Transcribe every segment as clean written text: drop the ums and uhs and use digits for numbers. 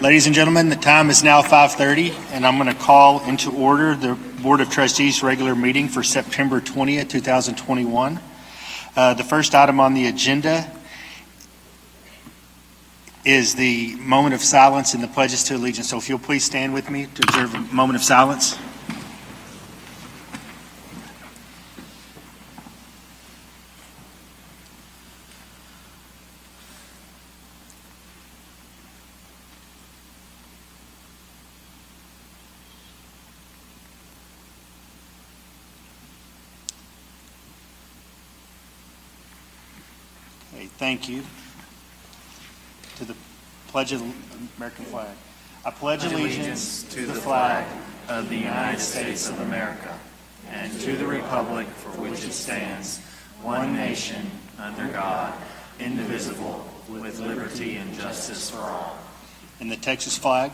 Ladies and gentlemen, the time is now 5:30, and I'm going to call into order the Board of Trustees regular meeting for September 20th, 2021. The first item on the agenda is the moment of silence and the pledges to allegiance. So if you'll please stand with me to observe a moment of silence. Thank you. To the pledge of the American flag. I pledge allegiance to the flag of the United States of America and to the republic for which it stands, one nation, under God, indivisible, with liberty and justice for all. And the Texas flag.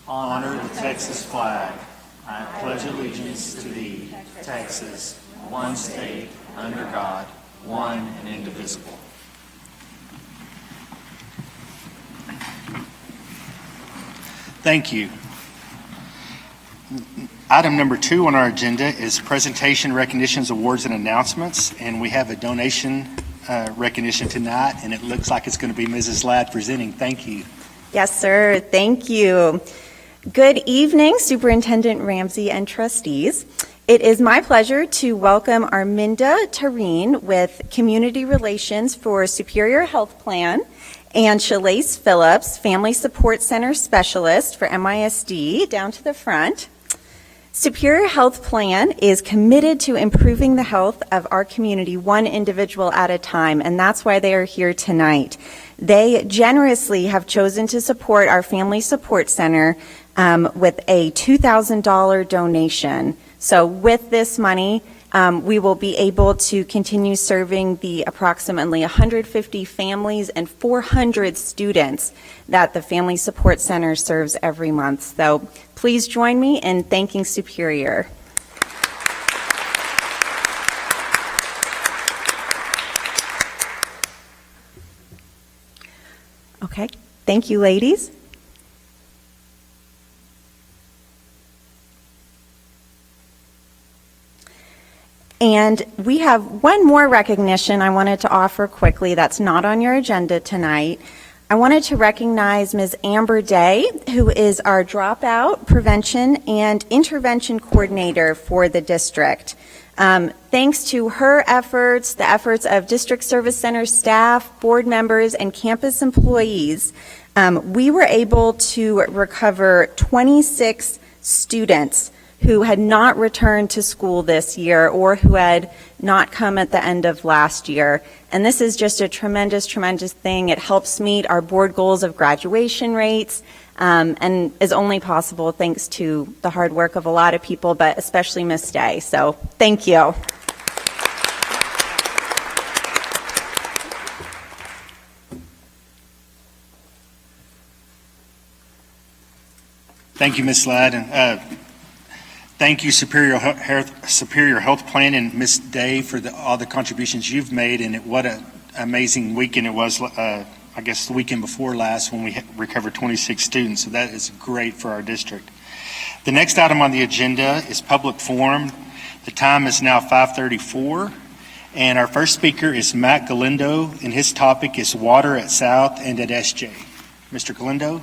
Honor the Texas flag. I pledge allegiance to thee, Texas, one state, under God, one and indivisible. Thank you. Item number 2 on our agenda is presentation, recognitions, awards, and announcements. And we have a donation recognition tonight, and it looks like it's going to be Mrs. Ladd presenting. Thank you. Yes, sir. Thank you. Good evening, Superintendent Ramsey and trustees. It is my pleasure to welcome Arminda Tareen with Community Relations for Superior Health Plan and Shalace Phillips, Family Support Center Specialist for MISD, down to the front. Superior Health Plan is committed to improving the health of our community one individual at a time, and that's why they are here tonight. They generously have chosen to support our Family Support Center with a $2,000 donation. So with this money, we will be able to continue serving the approximately 150 families and 400 students that the Family Support Center serves every month. So please join me in thanking Superior. Okay, thank you, ladies. And we have one more recognition I wanted to offer quickly that's not on your agenda tonight. I wanted to recognize Ms. Amber Day, who is our Dropout Prevention and Intervention Coordinator for the district. Thanks to her efforts, the efforts of District Service Center staff, board members, and campus employees, we were able to recover 26 students who had not returned to school this year or who had not come at the end of last year. And this is just a tremendous, tremendous thing. It helps meet our board goals of graduation rates and is only possible thanks to the hard work of a lot of people, but especially Ms. Day. So thank you. Thank you, Ms. Ladd. And thank you, Superior Health Plan and Ms. Day, for all the contributions you've made. And what an amazing weekend it was, I guess the weekend before last, when we recovered 26 students. So that is great for our district. The next item on the agenda is public forum. The time is now 5:34. And our first speaker is Matt Galindo, and his topic is water at South and at SJ. Mr. Galindo.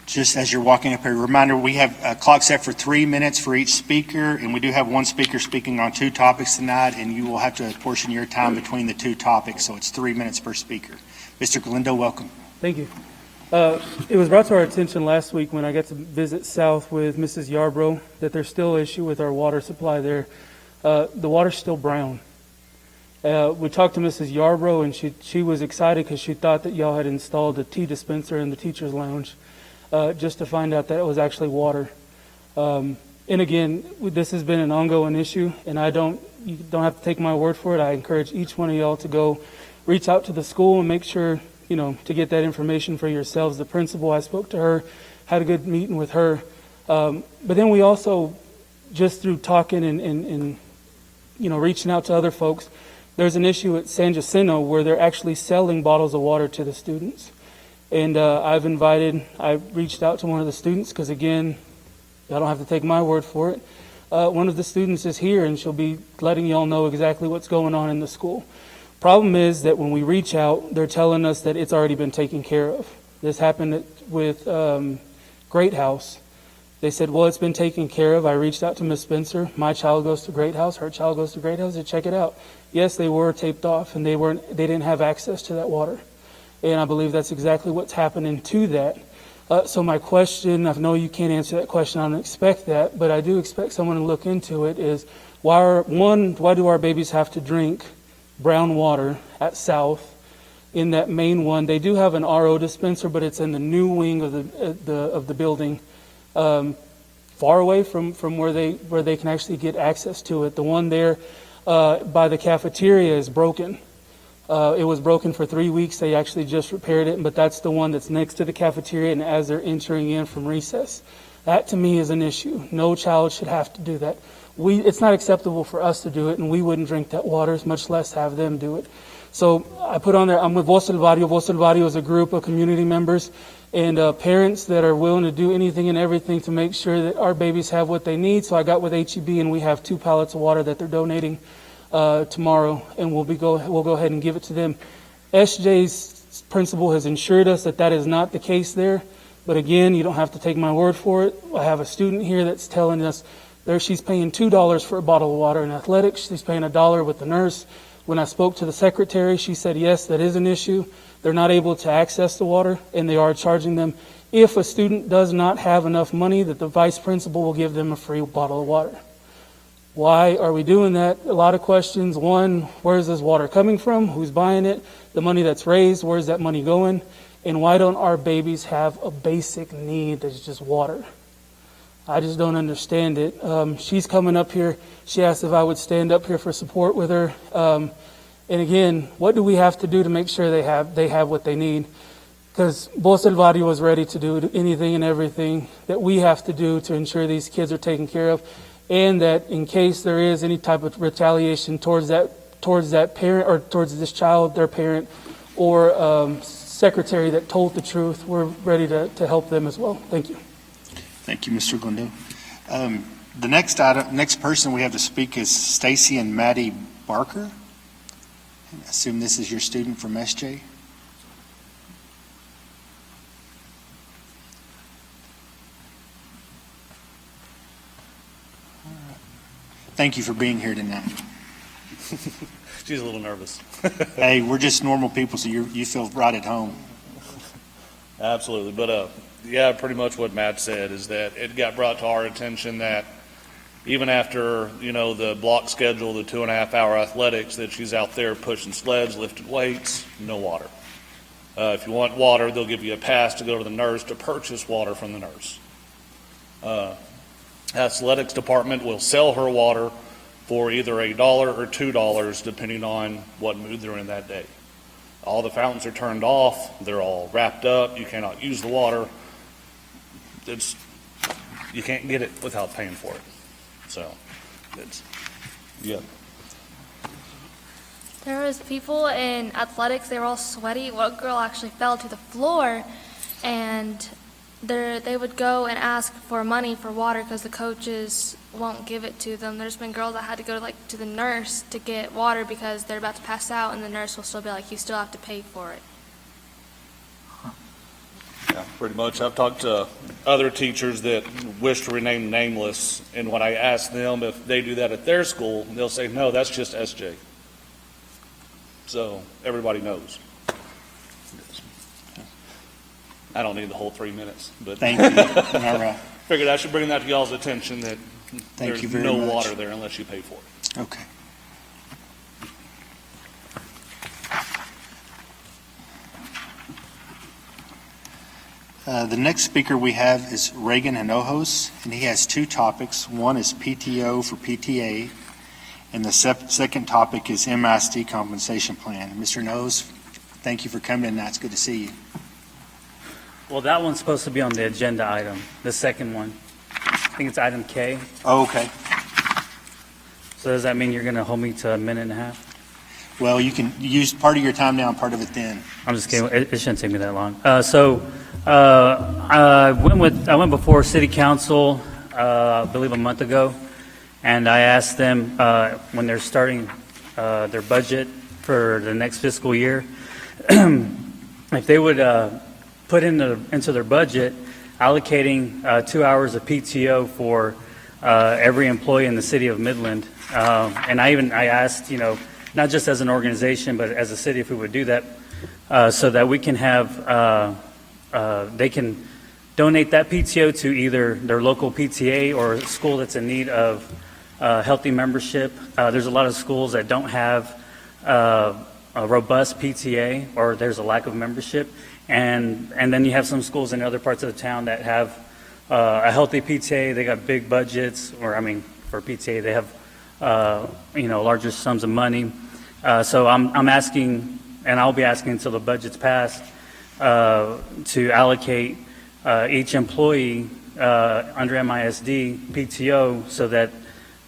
Just as you're walking up here, a reminder, we have a clock set for 3 minutes for each speaker, and we do have one speaker speaking on 2 topics tonight, and you will have to portion your time between the 2 topics, so it's 3 minutes per speaker. Mr. Galindo, welcome. Thank you. It was brought to our attention last week when I got to visit South with Mrs. Yarbrough that there's still an issue with our water supply there. The water's still brown. We talked to Mrs. Yarbrough, and she was excited because she thought that y'all had installed a tea dispenser in the teacher's lounge. Just to find out that it was actually water. And again, this has been an ongoing issue, and you don't have to take my word for it. I encourage each one of y'all to go reach out to the school and make sure, to get that information for yourselves. The principal, I spoke to her, had a good meeting with her. But then we also, just through talking and reaching out to other folks, there's an issue at San Jacinto where they're actually selling bottles of water to the students. And I reached out to one of the students because, again, y'all don't have to take my word for it. One of the students is here, and she'll be letting y'all know exactly what's going on in the school. Problem is that when we reach out, they're telling us that it's already been taken care of. This happened with Great House. They said, well, it's been taken care of. I reached out to Miss Spencer. My child goes to Great House. Her child goes to Great House. To check it out. Yes, they were taped off, and they didn't have access to that water. And I believe that's exactly what's happening to that. So my question, I know you can't answer that question. I don't expect that, but I do expect someone to look into it, is why do our babies have to drink brown water at South in that main one? They do have an RO dispenser, but it's in the new wing of the building, far away from where they can actually get access to it. The one there by the cafeteria is broken. It was broken for 3 weeks. They actually just repaired it, but that's the one that's next to the cafeteria and as they're entering in from recess. That to me is an issue. No child should have to do that. It's not acceptable for us to do it, and we wouldn't drink that water, much less have them do it. So I put on there, I'm with Voz del Barrio. Voz del Barrio is a group of community members and parents that are willing to do anything and everything to make sure that our babies have what they need. So I got with HEB, and we have 2 pallets of water that they're donating tomorrow, and we'll go ahead and give it to them. SJ's principal has assured us that is not the case there, but again, you don't have to take my word for it. I have a student here that's telling us she's paying $2 for a bottle of water in athletics. She's paying $1 with the nurse. When I spoke to the secretary, she said yes, that is an issue. They're not able to access the water, and they are charging them. If a student does not have enough money, that the vice principal will give them a free bottle of water. Why are we doing that? A lot of questions. One, where is this water coming from? Who's buying it? The money that's raised, where's that money going? And why don't our babies have a basic need that's just water? I just don't understand it. She's coming up here. She asked if I would stand up here for support with her. And again, what do we have to do to make sure they have what they need? Because Voz del Barrio was ready to do anything and everything that we have to do to ensure these kids are taken care of. And that in case there is any type of retaliation towards that parent or towards this child, their parent, or secretary that told the truth, we're ready to help them as well. Thank you. Thank you, Mr. Glendale. The next person we have to speak is Stacy and Maddie Barker. I assume this is your student from SJ. Thank you for being here tonight. She's a little nervous. Hey, we're just normal people, so you feel right at home. Absolutely. But yeah, pretty much what Matt said is that it got brought to our attention that even after, the block schedule, the 2.5-hour athletics, that she's out there pushing sleds, lifting weights, no water. If you want water, they'll give you a pass to go to the nurse to purchase water from the nurse. Athletics department will sell her water for either $1 or $2, depending on what mood they're in that day. All the fountains are turned off. They're all wrapped up. You cannot use the water. You can't get it without paying for it. So, yeah. There was people in athletics. They were all sweaty. One girl actually fell to the floor, and they would go and ask for money for water because the coaches won't give it to them. There's been girls that had to go to the nurse to get water because they're about to pass out, and the nurse will still be like, you still have to pay for it. Yeah, pretty much. I've talked to other teachers that wish to remain nameless, and when I ask them if they do that at their school, they'll say, no, that's just SJ. So everybody knows. I don't need the whole 3 minutes, but Thank you. All right. figured I should bring that to y'all's attention that Thank you there's very no much. water there unless you pay for it. Okay. The next speaker we have is Reagan Hinojos, and he has 2 topics. One is PTO for PTA, and the second topic is MISD compensation plan. Mr. Hinojos, thank you for coming tonight. It's good to see you. Well, that one's supposed to be on the agenda item, the second one. I think it's item K. Oh, okay. So does that mean you're going to hold me to a minute and a half? Well, you can use part of your time now and part of it then. I'm just kidding. It shouldn't take me that long. I went before City Council, I believe a month ago, and I asked them when they're starting their budget for the next fiscal year, if they would put into their budget allocating 2 hours of PTO for every employee in the city of Midland. And I asked, not just as an organization, but as a city, if we would do that, so that we can have, they can donate that PTO to either their local PTA or a school that's in need of healthy membership. There's a lot of schools that don't have a robust PTA, or there's a lack of membership. And then you have some schools in other parts of the town that have a healthy PTA. They got big budgets, for PTA, they have, larger sums of money. So I'm asking, and I'll be asking until the budget's passed, to allocate each employee under MISD PTO so that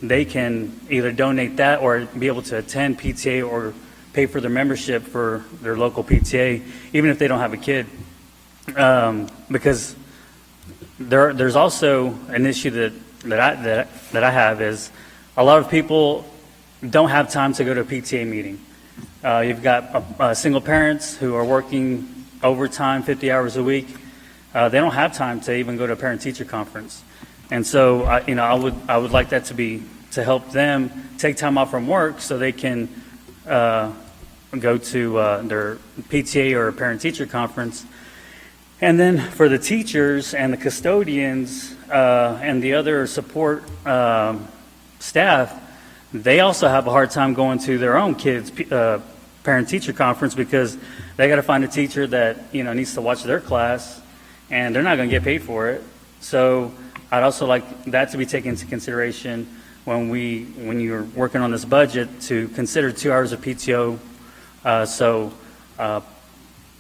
they can either donate that or be able to attend PTA or pay for their membership for their local PTA, even if they don't have a kid. Because there's also an issue that I have is a lot of people don't have time to go to a PTA meeting. You've got single parents who are working overtime, 50 hours a week. They don't have time to even go to a parent-teacher conference. And so, I would like that to help them take time off from work so they can go to their PTA or a parent-teacher conference. And then for the teachers and the custodians and the other support staff, they also have a hard time going to their own kids' parent-teacher conference because they got to find a teacher that needs to watch their class, and they're not going to get paid for it. So I'd also like that to be taken into consideration when you're working on this budget, to consider 2 hours of PTO, so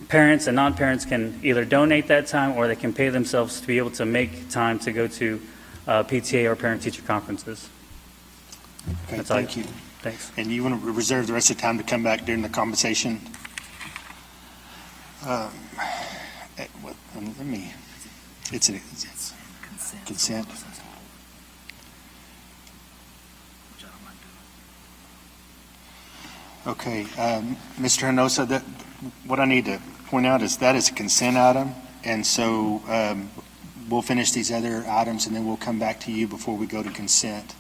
parents and non-parents can either donate that time or they can pay themselves to be able to make time to go to PTA or parent-teacher conferences. Okay, That's all. thank you. Thanks. And you want to reserve the rest of the time to come back during the conversation? It's consent. Okay, Mr. Hinosa, what I need to point out is that is a consent item, and so we'll finish these other items and then we'll come back to you before we go to consent,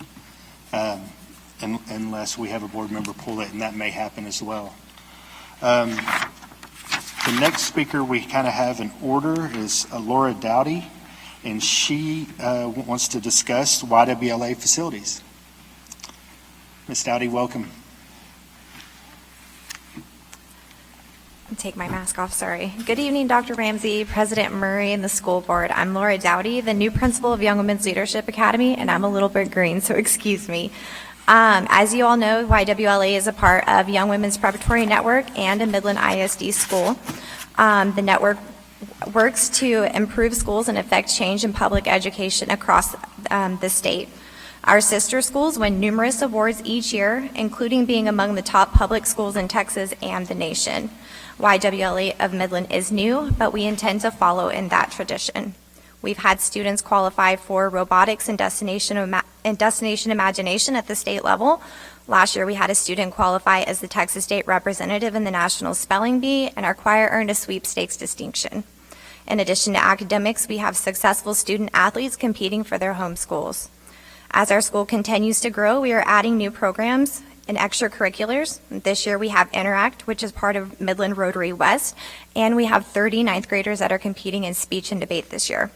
unless we have a board member pull it, and that may happen as well. The next speaker we kind of have in order is Laura Dowdy, and she wants to discuss YWLA facilities. Ms. Dowdy, welcome. Take my mask off, sorry. Good evening, Dr. Ramsey, President Murray, and the school board. I'm Laura Dowdy, the new principal of Young Women's Leadership Academy, and I'm a little bit green, so excuse me. As you all know, YWLA is a part of Young Women's Preparatory Network and a Midland ISD school. The network works to improve schools and affect change in public education across the state. Our sister schools win numerous awards each year, including being among the top public schools in Texas and the nation. YWLA of Midland is new, but we intend to follow in that tradition. We've had students qualify for robotics and destination imagination at the state level. Last year, we had a student qualify as the Texas State representative in the National Spelling Bee, and our choir earned a sweepstakes distinction. In addition to academics, we have successful student athletes competing for their home schools. As our school continues to grow, we are adding new programs and extracurriculars. This year we have Interact, which is part of Midland Rotary West, and we have 30 ninth graders that are competing in speech and debate this year.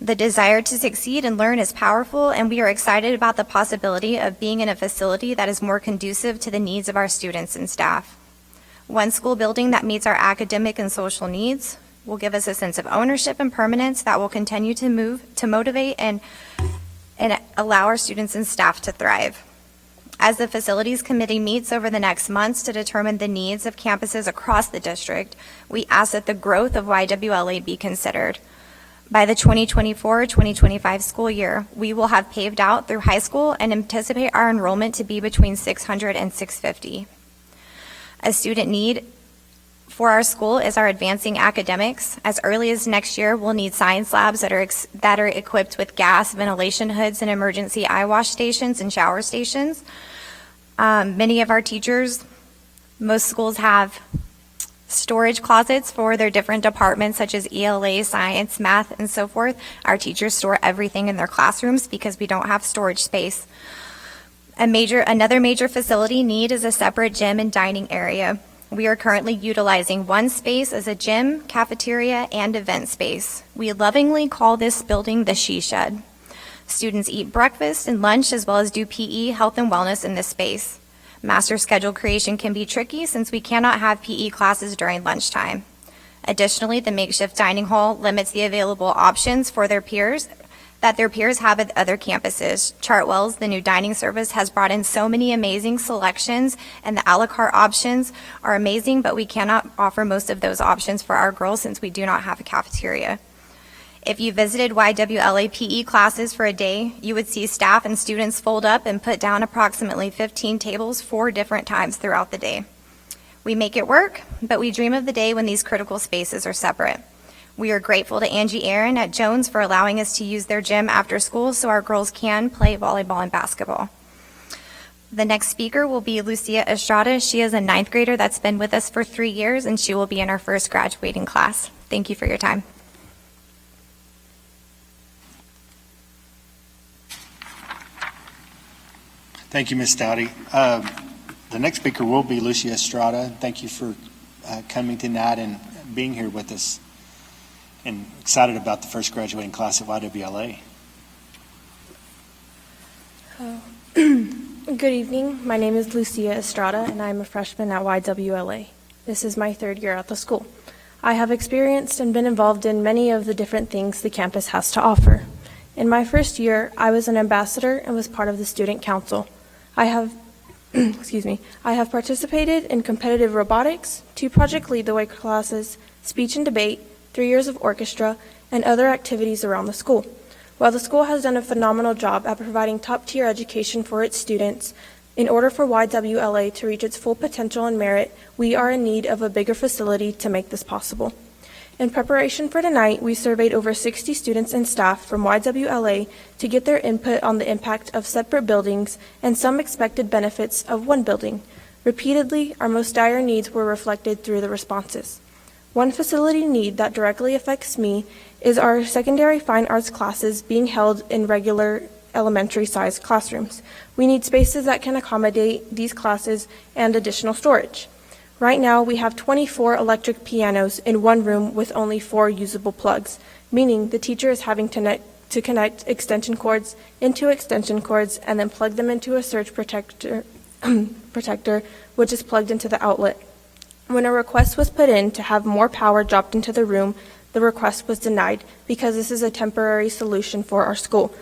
The desire to succeed and learn is powerful, and we are excited about the possibility of being in a facility that is more conducive to the needs of our students and staff. One school building that meets our academic and social needs will give us a sense of ownership and permanence that will continue to motivate and allow our students and staff to thrive. As the Facilities Committee meets over the next months to determine the needs of campuses across the district, we ask that the growth of YWLA be considered. By the 2024-2025 school year, we will have paved out through high school and anticipate our enrollment to be between 600 and 650. A student need for our school is our advancing academics. As early as next year, we'll need science labs that are equipped with gas, ventilation hoods, and emergency eye wash stations and shower stations. Many of our teachers, most schools have storage closets for their different departments such as ELA, science, math, and so forth. Our teachers store everything in their classrooms because we don't have storage space. Another major facility need is a separate gym and dining area. We are currently utilizing one space as a gym, cafeteria, and event space. We lovingly call this building the She Shed. Students eat breakfast and lunch as well as do PE, health, and wellness in this space. Master schedule creation can be tricky since we cannot have PE classes during lunchtime. Additionally, the makeshift dining hall limits the available options for their peers have at other campuses. Chartwell's, the new dining service, has brought in so many amazing selections, and the a la carte options are amazing, but we cannot offer most of those options for our girls since we do not have a cafeteria. If you visited YWLA PE classes for a day, you would see staff and students fold up and put down approximately 15 tables 4 different times throughout the day. We make it work, but we dream of the day when these critical spaces are separate. We are grateful to Angie Aaron at Jones for allowing us to use their gym after school so our girls can play volleyball and basketball. The next speaker will be Lucia Estrada. She is a 9th grader that's been with us for 3 years, and she will be in our first graduating class. Thank you for your time. Thank you, Ms. Dowdy. The next speaker will be Lucia Estrada. Thank you for coming tonight and being here with us, and excited about the first graduating class at YWLA. Good evening. My name is Lucia Estrada, and I'm a freshman at YWLA. This is my 3rd year at the school. I have experienced and been involved in many of the different things the campus has to offer. In my first year, I was an ambassador and was part of the student council. I have I have participated in competitive robotics, 2 project lead the way classes, speech and debate, 3 years of orchestra, and other activities around the school. While the school has done a phenomenal job at providing top-tier education for its students, in order for YWLA to reach its full potential and merit, we are in need of a bigger facility to make this possible. In preparation for tonight, we surveyed over 60 students and staff from YWLA to get their input on the impact of separate buildings and some expected benefits of one building. Repeatedly, our most dire needs were reflected through the responses. One facility need that directly affects me is our secondary fine arts classes being held in regular elementary-sized classrooms. We need spaces that can accommodate these classes and additional storage. Right now, we have 24 electric pianos in one room with only 4 usable plugs, meaning the teacher is having to connect extension cords into extension cords and then plug them into a surge protector, which is plugged into the outlet. When a request was put in to have more power dropped into the room, the request was denied because this is a temporary solution for our school.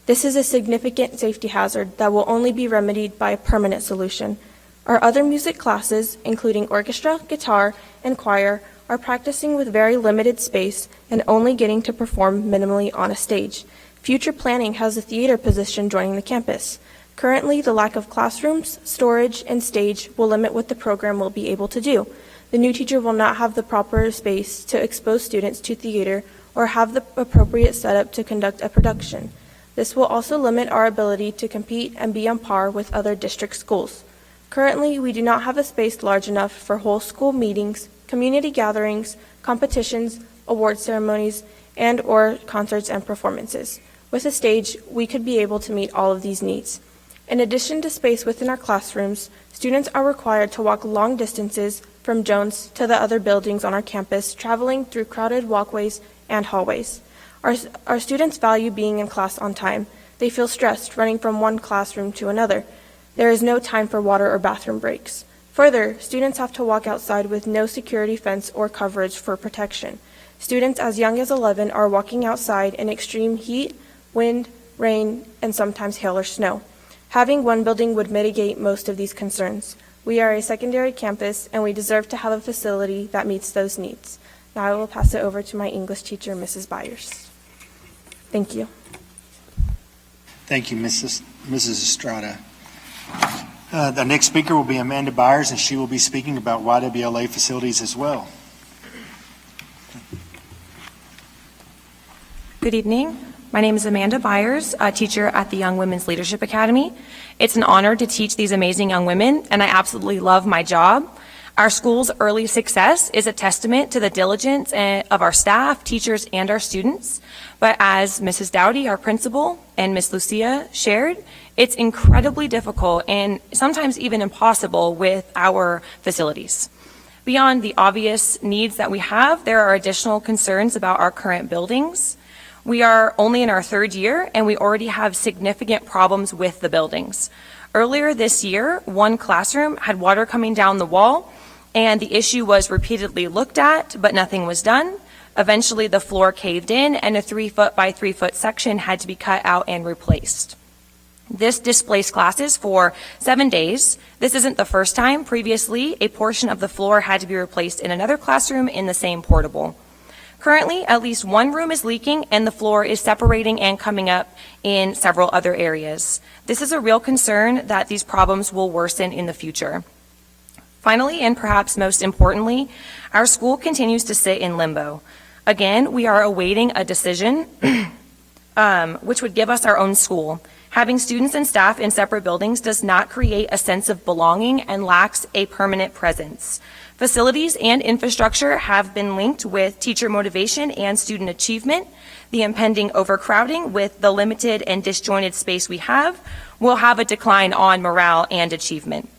This is a significant safety hazard that will only be remedied by a permanent solution. Our other music classes, including orchestra, guitar, and choir, are practicing with very limited space and only getting to perform minimally on a stage. Future planning has a theater position joining the campus. Currently, the lack of classrooms, storage, and stage will limit what the program will be able to do. The new teacher will not have the proper space to expose students to theater or have the appropriate setup to conduct a production. This will also limit our ability to compete and be on par with other district schools. Currently, we do not have a space large enough for whole school meetings, community gatherings, competitions, award ceremonies, and/or concerts and performances. With a stage, we could be able to meet all of these needs. In addition to space within our classrooms, students are required to walk long distances from Jones to the other buildings on our campus, traveling through crowded walkways and hallways. Our students value being in class on time. They feel stressed running from one classroom to another. There is no time for water or bathroom breaks. Further, students have to walk outside with no security fence or coverage for protection. Students as young as 11 are walking outside in extreme heat, wind, rain, and sometimes hail or snow. Having one building would mitigate most of these concerns. We are a secondary campus, and we deserve to have a facility that meets those needs. Now I will pass it over to my English teacher, Mrs. Byers. Thank you. Thank you, Mrs. Estrada. The next speaker will be Amanda Byers, and she will be speaking about YWLA facilities as well. Good evening. My name is Amanda Byers, a teacher at the Young Women's Leadership Academy. It's an honor to teach these amazing young women, and I absolutely love my job. Our school's early success is a testament to the diligence of our staff, teachers, and our students. But as Mrs. Dowdy, our principal, and Miss Lucia shared, it's incredibly difficult and sometimes even impossible with our facilities. Beyond the obvious needs that we have, there are additional concerns about our current buildings. We are only in our third year, and we already have significant problems with the buildings. Earlier this year, one classroom had water coming down the wall, and the issue was repeatedly looked at, but nothing was done. Eventually, the floor caved in, and a 3-foot by 3-foot section had to be cut out and replaced. This displaced classes for 7 days. This isn't the first time. Previously, a portion of the floor had to be replaced in another classroom in the same portable. Currently, at least one room is leaking, and the floor is separating and coming up in several other areas. This is a real concern that these problems will worsen in the future. Finally, and perhaps most importantly, our school continues to sit in limbo. Again, we are awaiting a decision which would give us our own school. Having students and staff in separate buildings does not create a sense of belonging and lacks a permanent presence. Facilities and infrastructure have been linked with teacher motivation and student achievement. The impending overcrowding with the limited and disjointed space we have will have a decline on morale and achievement.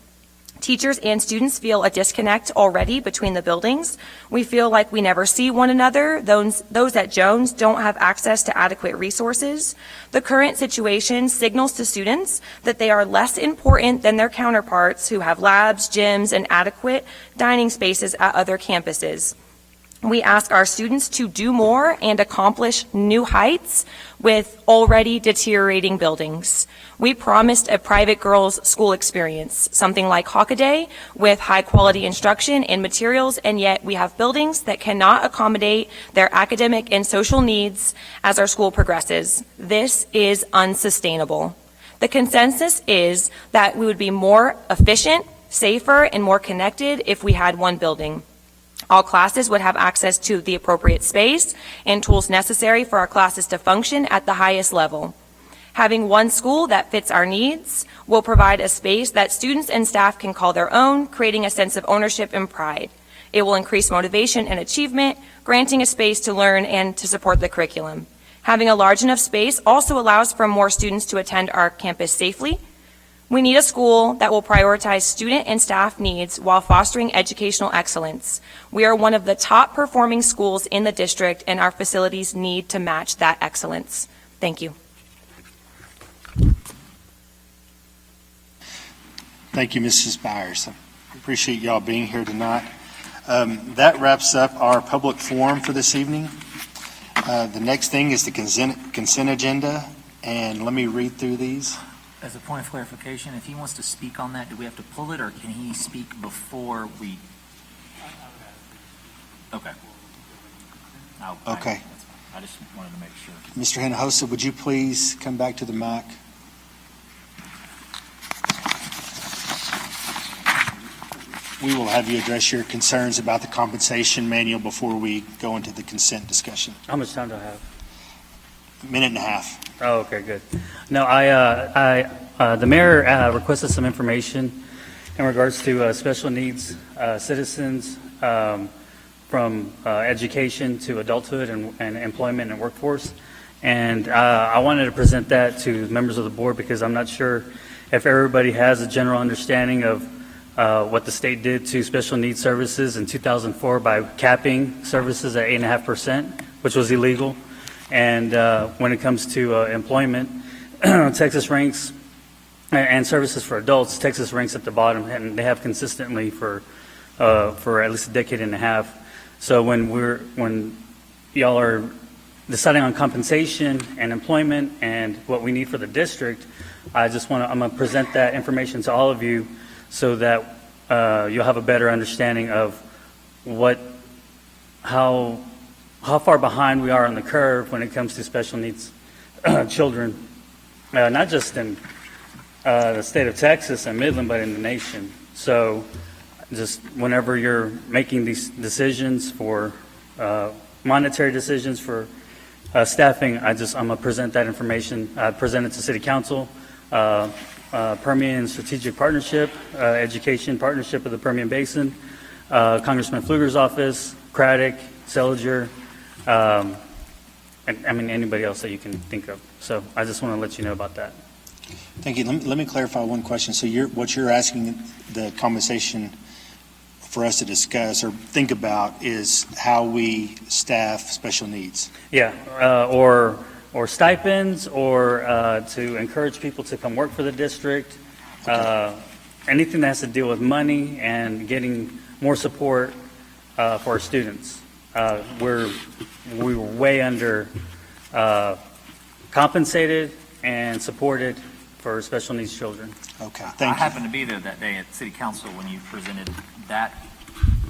Teachers and students feel a disconnect already between the buildings. We feel like we never see one another. Those at Jones don't have access to adequate resources. The current situation signals to students that they are less important than their counterparts who have labs, gyms, and adequate dining spaces at other campuses. We ask our students to do more and accomplish new heights with already deteriorating buildings. We promised a private girls' school experience, something like Hockaday, with high-quality instruction and materials, and yet we have buildings that cannot accommodate their academic and social needs as our school progresses. This is unsustainable. The consensus is that we would be more efficient, safer, and more connected if we had one building. All classes would have access to the appropriate space and tools necessary for our classes to function at the highest level. Having one school that fits our needs will provide a space that students and staff can call their own, creating a sense of ownership and pride. It will increase motivation and achievement, granting a space to learn and to support the curriculum. Having a large enough space also allows for more students to attend our campus safely. We need a school that will prioritize student and staff needs while fostering educational excellence. We are one of the top performing schools in the district, and our facilities need to match that excellence. Thank you. Thank you, Mrs. Byers. I appreciate y'all being here tonight. That wraps up our public forum for this evening. The next thing is the consent agenda, and let me read through these. As a point of clarification, if he wants to speak on that, do we have to pull it, or can he speak before we? Okay. Okay. I just wanted to make sure. Mr. Hinojosa, would you please come back to the mic? We will have you address your concerns about the compensation manual before we go into the consent discussion. How much time do I have? A minute and a half. Oh, okay, good. No, the mayor requested some information in regards to special needs citizens from education to adulthood and employment and workforce. And I wanted to present that to members of the board because I'm not sure if everybody has a general understanding of what the state did to special needs services in 2004 by capping services at 8.5%, which was illegal. And when it comes to employment, Texas ranks, and services for adults, Texas ranks at the bottom, and they have consistently for at least a decade and a half. So when y'all are deciding on compensation and employment and what we need for the district, I'm going to present that information to all of you so that you'll have a better understanding of how far behind we are on the curve when it comes to special needs children, not just in the state of Texas and Midland, but in the nation. So just whenever you're making these decisions for monetary decisions for staffing, I'm going to present that information. I present it to City Council, Permian Strategic Partnership, Education Partnership of the Permian Basin, Congressman Pfluger's office, Craddock, Seliger, and I mean anybody else that you can think of. So I just want to let you know about that. Thank you. Let me clarify one question. So what you're asking the conversation for us to discuss or think about is how we staff special needs. Yeah, or stipends, or to encourage people to come work for the district. Anything that has to deal with money and getting more support for our students. We were way under compensated and supported for special needs children. Okay, I thank you. happened to be there that day at City Council when you presented that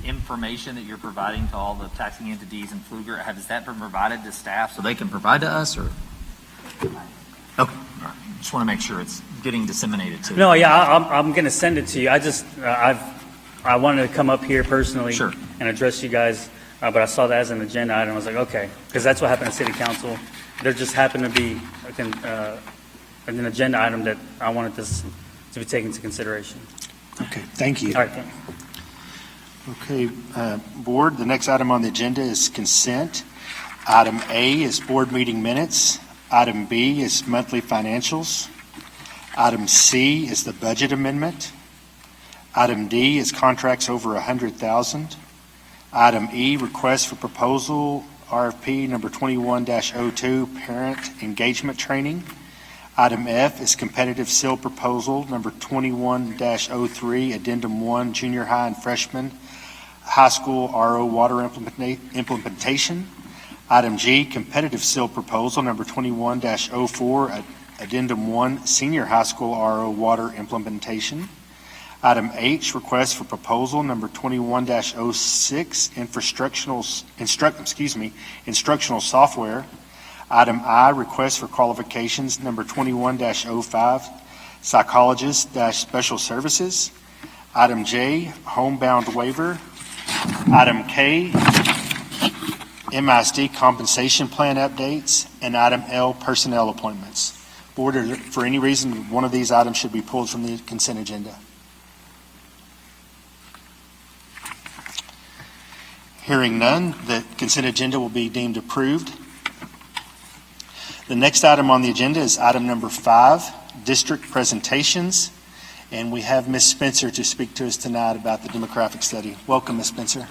information that you're providing to all the taxing entities in Pfluger. Has that been provided to staff so they can provide to us, or? Okay, all right. Just want to make sure it's getting disseminated to. No, yeah, I'm going to send it to you. I wanted to come up here personally Sure. and address you guys, but I saw that as an agenda item. I was like, okay, because that's what happened at City Council. There just happened to be an agenda item that I wanted this to be taken into consideration. Okay, thank you. All right, thanks. Okay, Board, the next item on the agenda is consent. Item A is board meeting minutes. Item B is monthly financials. Item C is the budget amendment. Item D is contracts over $100,000. Item E, request for proposal, RFP number 21-02, parent engagement training. Item F is competitive seal proposal number 21-03, addendum 1, junior high and freshman high school RO water implementation. Item G, competitive seal proposal number 21-04, addendum 1, senior high school RO water implementation. Item H, request for proposal number 21-06, instructional software. Item I, request for qualifications number 21-05, psychologist-special services. Item J, homebound waiver. Item K, MISD compensation plan updates. And item L, personnel appointments. Board, for any reason, one of these items should be pulled from the consent agenda. Hearing none, the consent agenda will be deemed approved. The next item on the agenda is item number 5, district presentations. And we have Ms. Spencer to speak to us tonight about the demographic study. Welcome, Ms. Spencer.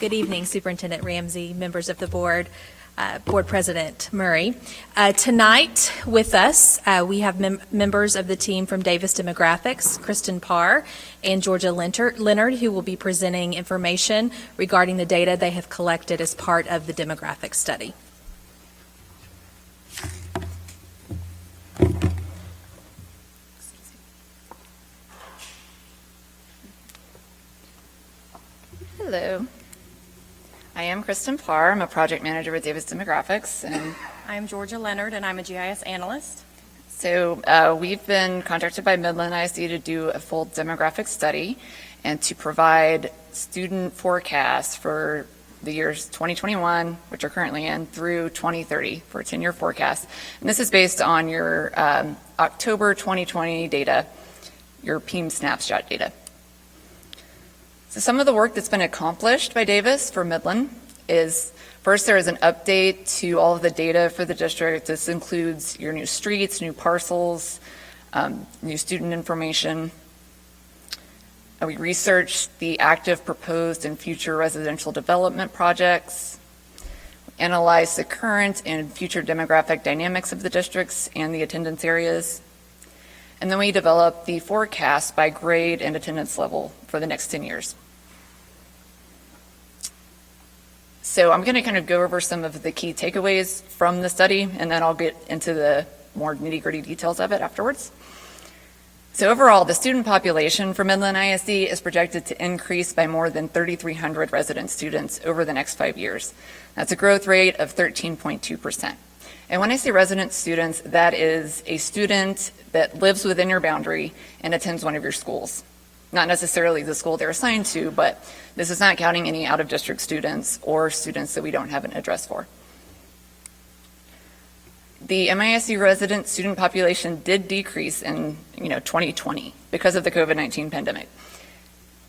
Good evening, Superintendent Ramsey, members of the board, Board President Murray. Tonight with us, we have members of the team from Davis Demographics, Kristen Parr and Georgia Leonard, who will be presenting information regarding the data they have collected as part of the demographic study. Hello. I am Kristen Parr. I'm a project manager with Davis Demographics. And I'm Georgia Leonard, and I'm a GIS analyst. so we've been contracted by Midland ISD to do a full demographic study and to provide student forecasts for the years 2021, which are currently in, through 2030 for a 10-year forecast. And this is based on your October 2020 data, your PEAM snapshot data. So some of the work that's been accomplished by Davis for Midland is, first, there is an update to all of the data for the district. This includes your new streets, new parcels, new student information. We researched the active, proposed, and future residential development projects, analyzed the current and future demographic dynamics of the districts and the attendance areas. And then we developed the forecast by grade and attendance level for the next 10 years. So I'm going to kind of go over some of the key takeaways from the study, and then I'll get into the more nitty-gritty details of it afterwards. So overall, the student population for Midland ISD is projected to increase by more than 3,300 resident students over the next 5 years. That's a growth rate of 13.2%. And when I say resident students, that is a student that lives within your boundary and attends one of your schools. Not necessarily the school they're assigned to, but this is not counting any out-of-district students or students that we don't have an address for. The MISD resident student population did decrease in 2020 because of the COVID-19 pandemic.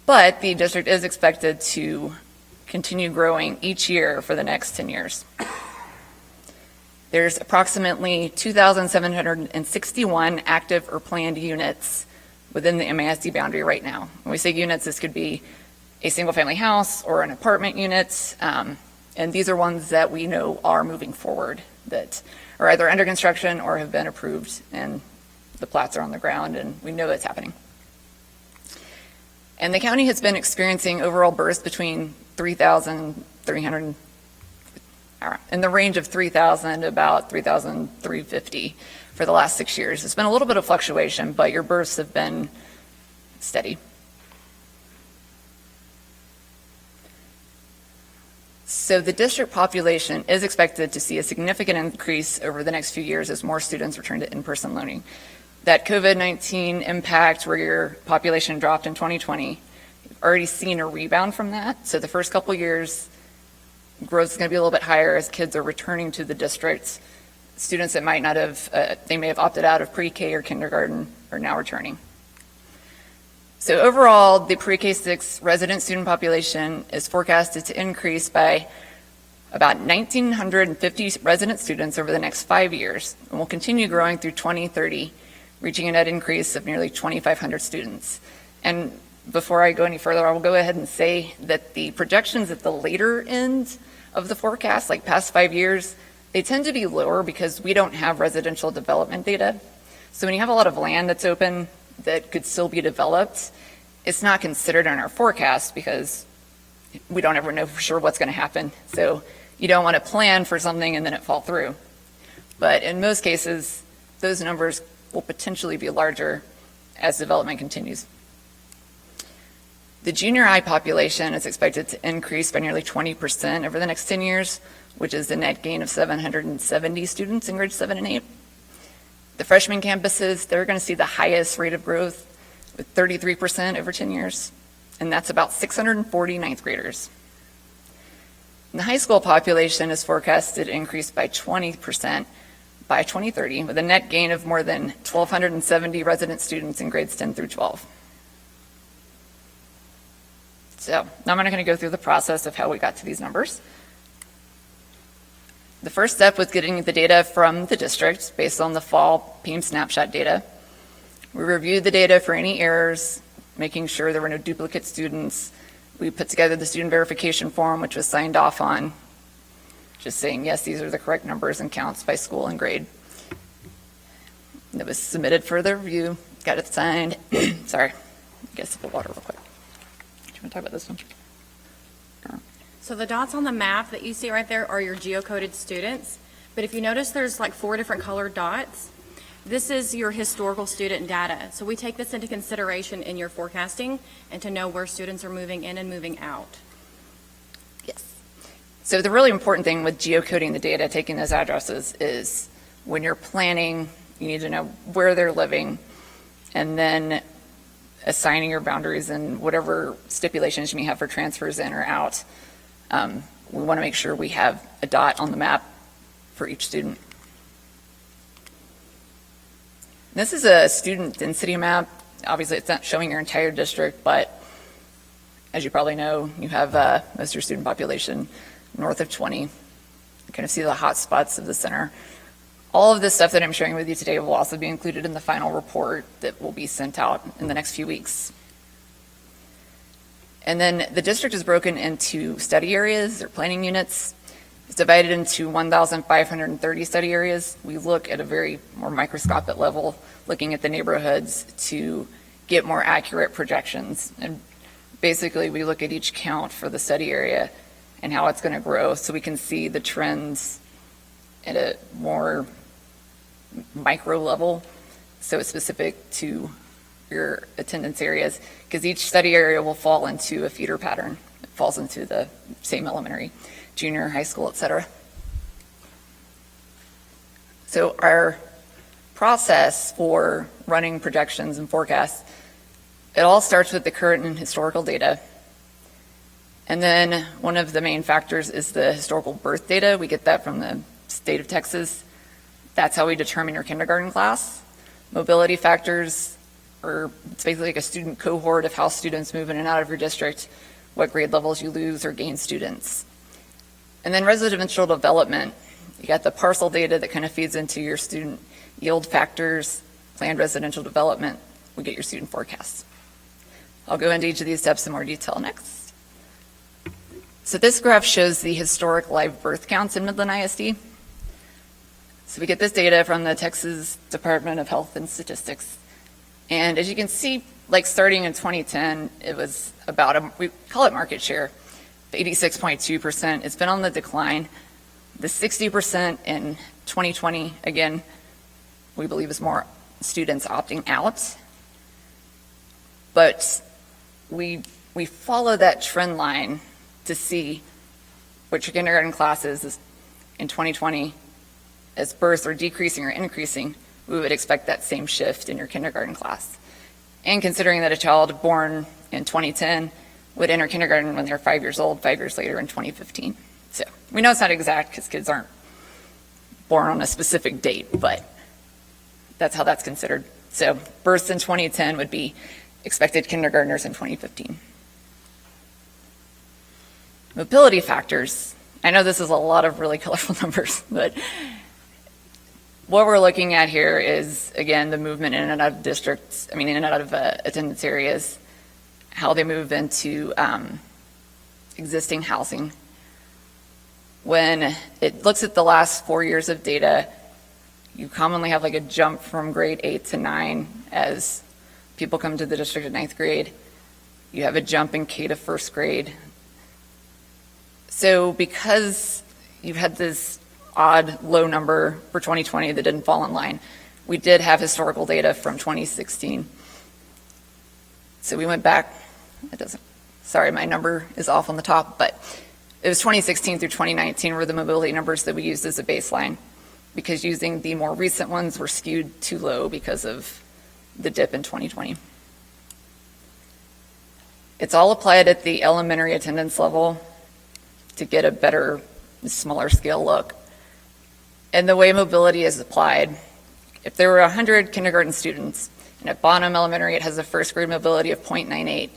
But the district is expected to continue growing each year for the next 10 years. There's approximately 2,761 active or planned units within the MISD boundary right now. When we say units, this could be a single-family house or an apartment unit, and these are ones that we know are moving forward, that are either under construction or have been approved, and the plats are on the ground, and we know it's happening. And the county has been experiencing overall births between 3,300, in the range of 3,000 to about 3,350 for the last 6 years. It's been a little bit of fluctuation, but your births have been steady. So the district population is expected to see a significant increase over the next few years as more students return to in-person learning. That COVID-19 impact where your population dropped in 2020, you've already seen a rebound from that. So the first couple years, growth is going to be a little bit higher as kids are returning to the district. Students that might not have, they may have opted out of pre-K or kindergarten are now returning. So overall, the pre-K 6 resident student population is forecasted to increase by about 1,950 resident students over the next 5 years, and will continue growing through 2030, reaching a net increase of nearly 2,500 students. And before I go any further, I will go ahead and say that the projections at the later end of the forecast, like past 5 years, they tend to be lower because we don't have residential development data. So when you have a lot of land that's open that could still be developed, it's not considered in our forecast because we don't ever know for sure what's going to happen. So you don't want to plan for something and then it fall through. But in most cases, those numbers will potentially be larger as development continues. The junior high population is expected to increase by nearly 20% over the next 10 years, which is a net gain of 770 students in grades 7 and 8. The freshman campuses, they're going to see the highest rate of growth with 33% over 10 years, and that's about 640 ninth graders. And the high school population is forecasted to increase by 20% by 2030, with a net gain of more than 1,270 resident students in grades 10 through 12. So now I'm not going to go through the process of how we got to these numbers. The first step was getting the data from the district based on the fall PEIM snapshot data. We reviewed the data for any errors, making sure there were no duplicate students. We put together the student verification form, which was signed off on, just saying, yes, these are the correct numbers and counts by school and grade. And it was submitted for the review, got it signed. Sorry, get a sip of water real quick. Do you want to talk about this one? So the dots on the map that you see right there are your geocoded students. But if you notice, there's like 4 different colored dots. This is your historical student data. So we take this into consideration in your forecasting and to know where students are moving in and moving out. Yes. So the really important thing with geocoding the data, taking those addresses, is when you're planning, you need to know where they're living, and then assigning your boundaries and whatever stipulations you may have for transfers in or out. We want to make sure we have a dot on the map for each student. This is a student density map. Obviously, it's not showing your entire district, but as you probably know, you have most of your student population north of 20. You kind of see the hot spots of the center. All of this stuff that I'm sharing with you today will also be included in the final report that will be sent out in the next few weeks. And then the district is broken into study areas or planning units. It's divided into 1,530 study areas. We look at a very more microscopic level, looking at the neighborhoods to get more accurate projections. And basically, we look at each count for the study area and how it's going to grow so we can see the trends at a more micro level, so it's specific to your attendance areas, because each study area will fall into a feeder pattern. It falls into the same elementary, junior, high school, et cetera. So our process for running projections and forecasts, it all starts with the current and historical data. And then one of the main factors is the historical birth data. We get that from the state of Texas. That's how we determine your kindergarten class. Mobility factors are, it's basically like a student cohort of how students move in and out of your district, what grade levels you lose or gain students. And then residential development, you got the parcel data that kind of feeds into your student yield factors, planned residential development, we get your student forecasts. I'll go into each of these steps in more detail next. So this graph shows the historic live birth counts in Midland ISD. So we get this data from the Texas Department of Health and Statistics. And as you can see, like starting in 2010, it was about, we call it market share, 86.2%. It's been on the decline. The 60% in 2020, again, we believe is more students opting out. But we follow that trend line to see what your kindergarten classes is in 2020. As births are decreasing or increasing, we would expect that same shift in your kindergarten class. And considering that a child born in 2010 would enter kindergarten when they're 5 years old, 5 years later in 2015. So we know it's not exact because kids aren't born on a specific date, but that's how that's considered. So births in 2010 would be expected kindergartners in 2015. Mobility factors. I know this is a lot of really colorful numbers, but what we're looking at here is, again, the movement in and out of districts, in and out of attendance areas, how they move into existing housing. When it looks at the last 4 years of data, you commonly have like a jump from grade 8 to 9 as people come to the district at 9th grade. You have a jump in K to 1st grade. So because you've had this odd low number for 2020 that didn't fall in line, we did have historical data from 2016. So we went back, sorry, my number is off on the top, but it was 2016 through 2019 were the mobility numbers that we used as a baseline, because using the more recent ones were skewed too low because of the dip in 2020. It's all applied at the elementary attendance level to get a better, smaller scale look. And the way mobility is applied, if there were 100 kindergarten students, and at Bonham Elementary it has a first grade mobility of 0.98,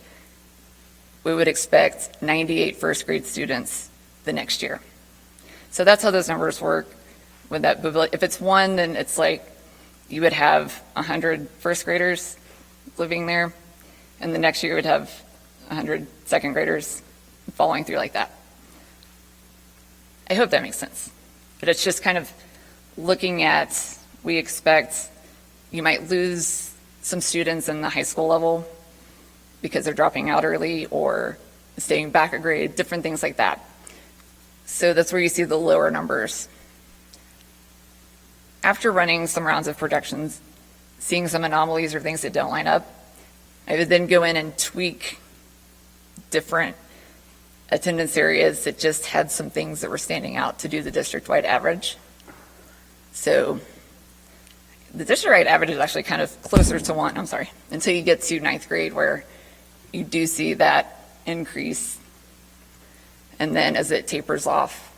we would expect 98 first grade students the next year. So that's how those numbers work with that mobility. If it's 1, then it's like you would have 100 first graders living there, and the next year you would have 100 second graders following through like that. I hope that makes sense. But it's just kind of looking at, we expect you might lose some students in the high school level because they're dropping out early or staying back a grade, different things like that. So that's where you see the lower numbers. After running some rounds of projections, seeing some anomalies or things that don't line up, I would then go in and tweak different attendance areas that just had some things that were standing out to do the district-wide average. So the district-wide average is actually kind of closer to 1, until you get to 9th grade where you do see that increase. And then as it tapers off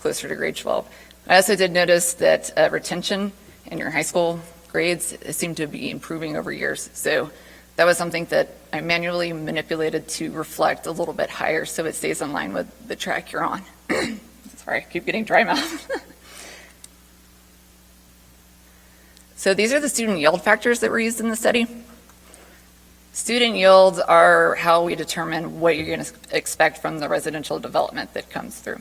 closer to grade 12. I also did notice that retention in your high school grades seemed to be improving over years. So that was something that I manually manipulated to reflect a little bit higher so it stays in line with the track you're on. Sorry, I keep getting dry mouth. So these are the student yield factors that were used in the study. Student yields are how we determine what you're going to expect from the residential development that comes through.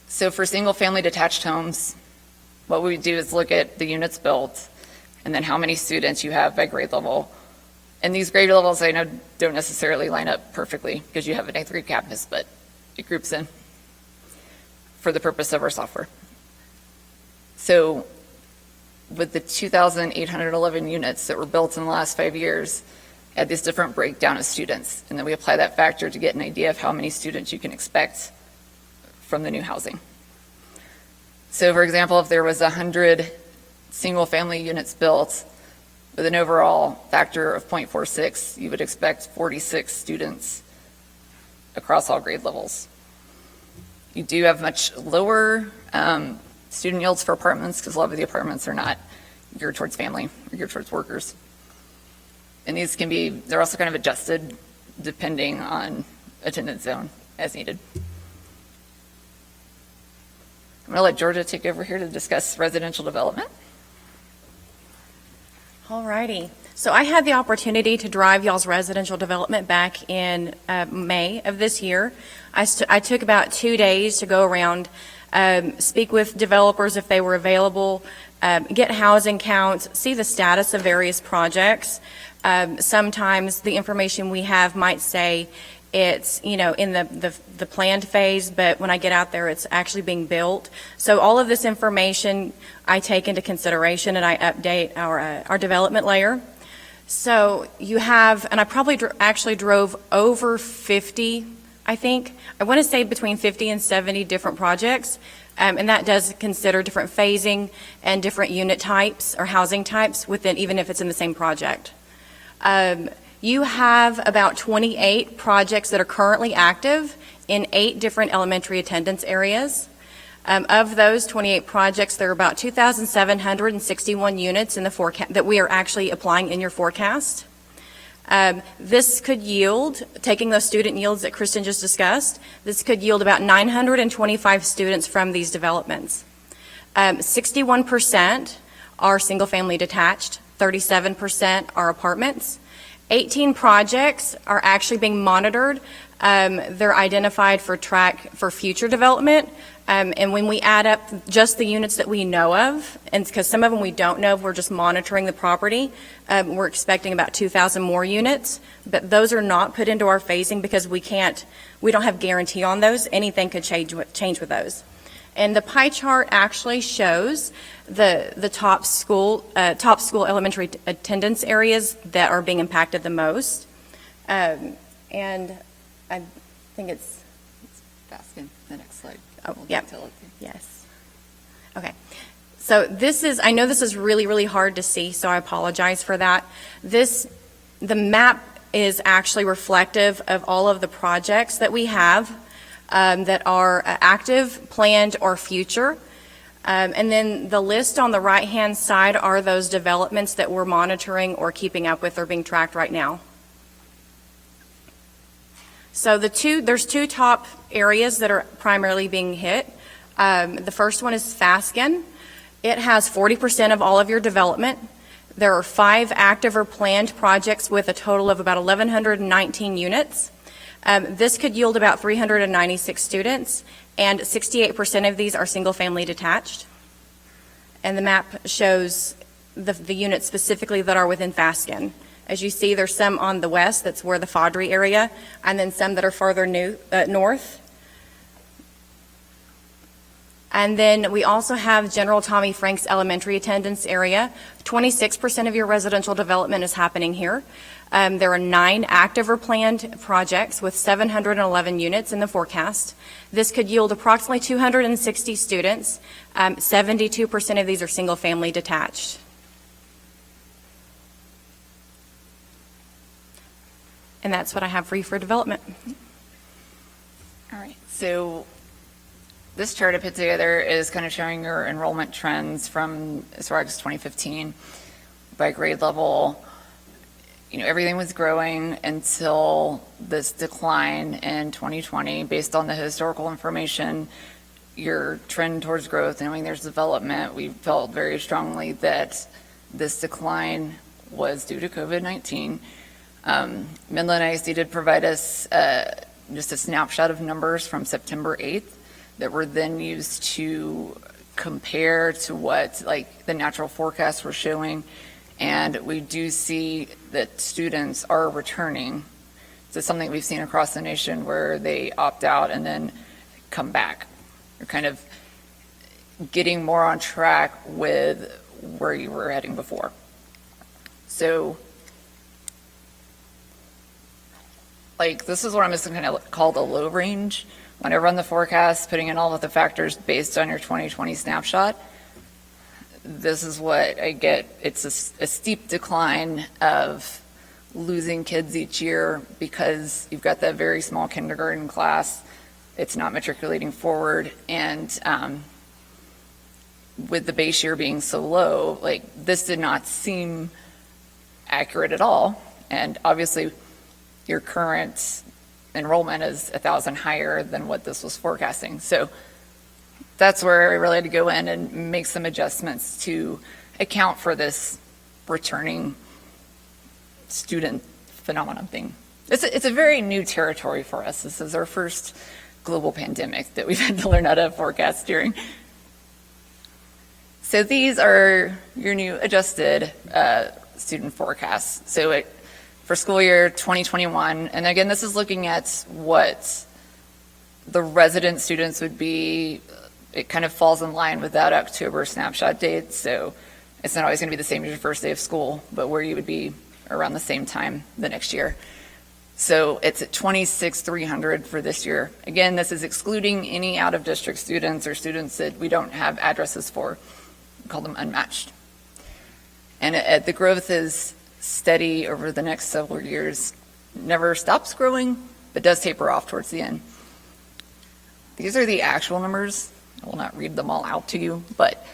So for single-family detached homes, what we do is look at the units built and then how many students you have by grade level. And these grade levels I know don't necessarily line up perfectly because you have a 9th grade campus, but it groups in for the purpose of our software. So with the 2,811 units that were built in the last 5 years, had this different breakdown of students. And then we apply that factor to get an idea of how many students you can expect from the new housing. So for example, if there was 100 single-family units built with an overall factor of 0.46, you would expect 46 students across all grade levels. You do have much lower student yields for apartments because a lot of the apartments are not geared towards family or geared towards workers. And these can be, they're also kind of adjusted depending on attendance zone as needed. I'm going to let Georgia take over here to discuss residential development. All righty. So I had the opportunity to drive y'all's residential development back in May of this year. I took about 2 days to go around, speak with developers if they were available, get housing counts, see the status of various projects. Sometimes the information we have might say it's, in the planned phase, but when I get out there, it's actually being built. So all of this information I take into consideration and I update our development layer. So you have, and I probably actually drove over 50, I think. I want to say between 50 and 70 different projects. And that does consider different phasing and different unit types or housing types within, even if it's in the same project. You have about 28 projects that are currently active in 8 different elementary attendance areas. Of those 28 projects, there are about 2,761 units in the forecast that we are actually applying in your forecast. This could yield, taking those student yields that Kristen just discussed, this could yield about 925 students from these developments. 61% are single-family detached, 37% are apartments. 18 projects are actually being monitored. They're identified for future development. And when we add up just the units that we know of, and because some of them we don't know, we're just monitoring the property, we're expecting about 2,000 more units, but those are not put into our phasing because we don't have guarantee on those. Anything could change with those. And the pie chart actually shows the top school elementary attendance areas that are being impacted the most. And I think it's Baskin, the next slide. Oh, yeah. Yes. Okay. So I know this is really, really hard to see, so I apologize for that. The map is actually reflective of all of the projects that we have that are active, planned, or future. And then the list on the right-hand side are those developments that we're monitoring or keeping up with or being tracked right now. So there's 2 top areas that are primarily being hit. The first one is Fasken. It has 40% of all of your development. There are 5 active or planned projects with a total of about 1,119 units. This could yield about 396 students, and 68% of these are single-family detached. And the map shows the units specifically that are within Fasken. As you see, there's some on the west, that's where the Fodry area, and then some that are farther north. And then we also have General Tommy Franks Elementary attendance area. 26% of your residential development is happening here. There are 9 active or planned projects with 711 units in the forecast. This could yield approximately 260 students. 72% of these are single-family detached. And that's what I have for you for development. All right. So this chart I put together is kind of showing your enrollment trends from as far as 2015 by grade level. Everything was growing until this decline in 2020. Based on the historical information, your trend towards growth, knowing there's development, we felt very strongly that this decline was due to COVID-19. Midland ISD did provide us just a snapshot of numbers from September 8th that were then used to compare to what the natural forecasts were showing. And we do see that students are returning. So something we've seen across the nation where they opt out and then come back. You're kind of getting more on track with where you were heading before. So this is what I'm just going to call the low range, when I run the forecast, putting in all of the factors based on your 2020 snapshot, this is what I get. It's a steep decline of losing kids each year because you've got that very small kindergarten class. It's not matriculating forward, and with the base year being so low, like, this did not seem accurate at all. And obviously, your current enrollment is 1,000 higher than what this was forecasting. So that's where I really had to go in and make some adjustments to account for this returning student phenomenon thing. It's a very new territory for us. This is our first global pandemic that we've had to learn how to forecast during. So these are your new adjusted student forecasts. So for school year 2021, and again, this is looking at what the resident students would be. It kind of falls in line with that October snapshot date. So it's not always going to be the same as your first day of school, but where you would be around the same time the next year. So it's at 26,300 for this year. Again, this is excluding any out-of-district students or students that we don't have addresses for. We call them unmatched. And the growth is steady over the next several years. Never stops growing, but does taper off towards the end. These are the actual numbers. I will not read them all out to you, but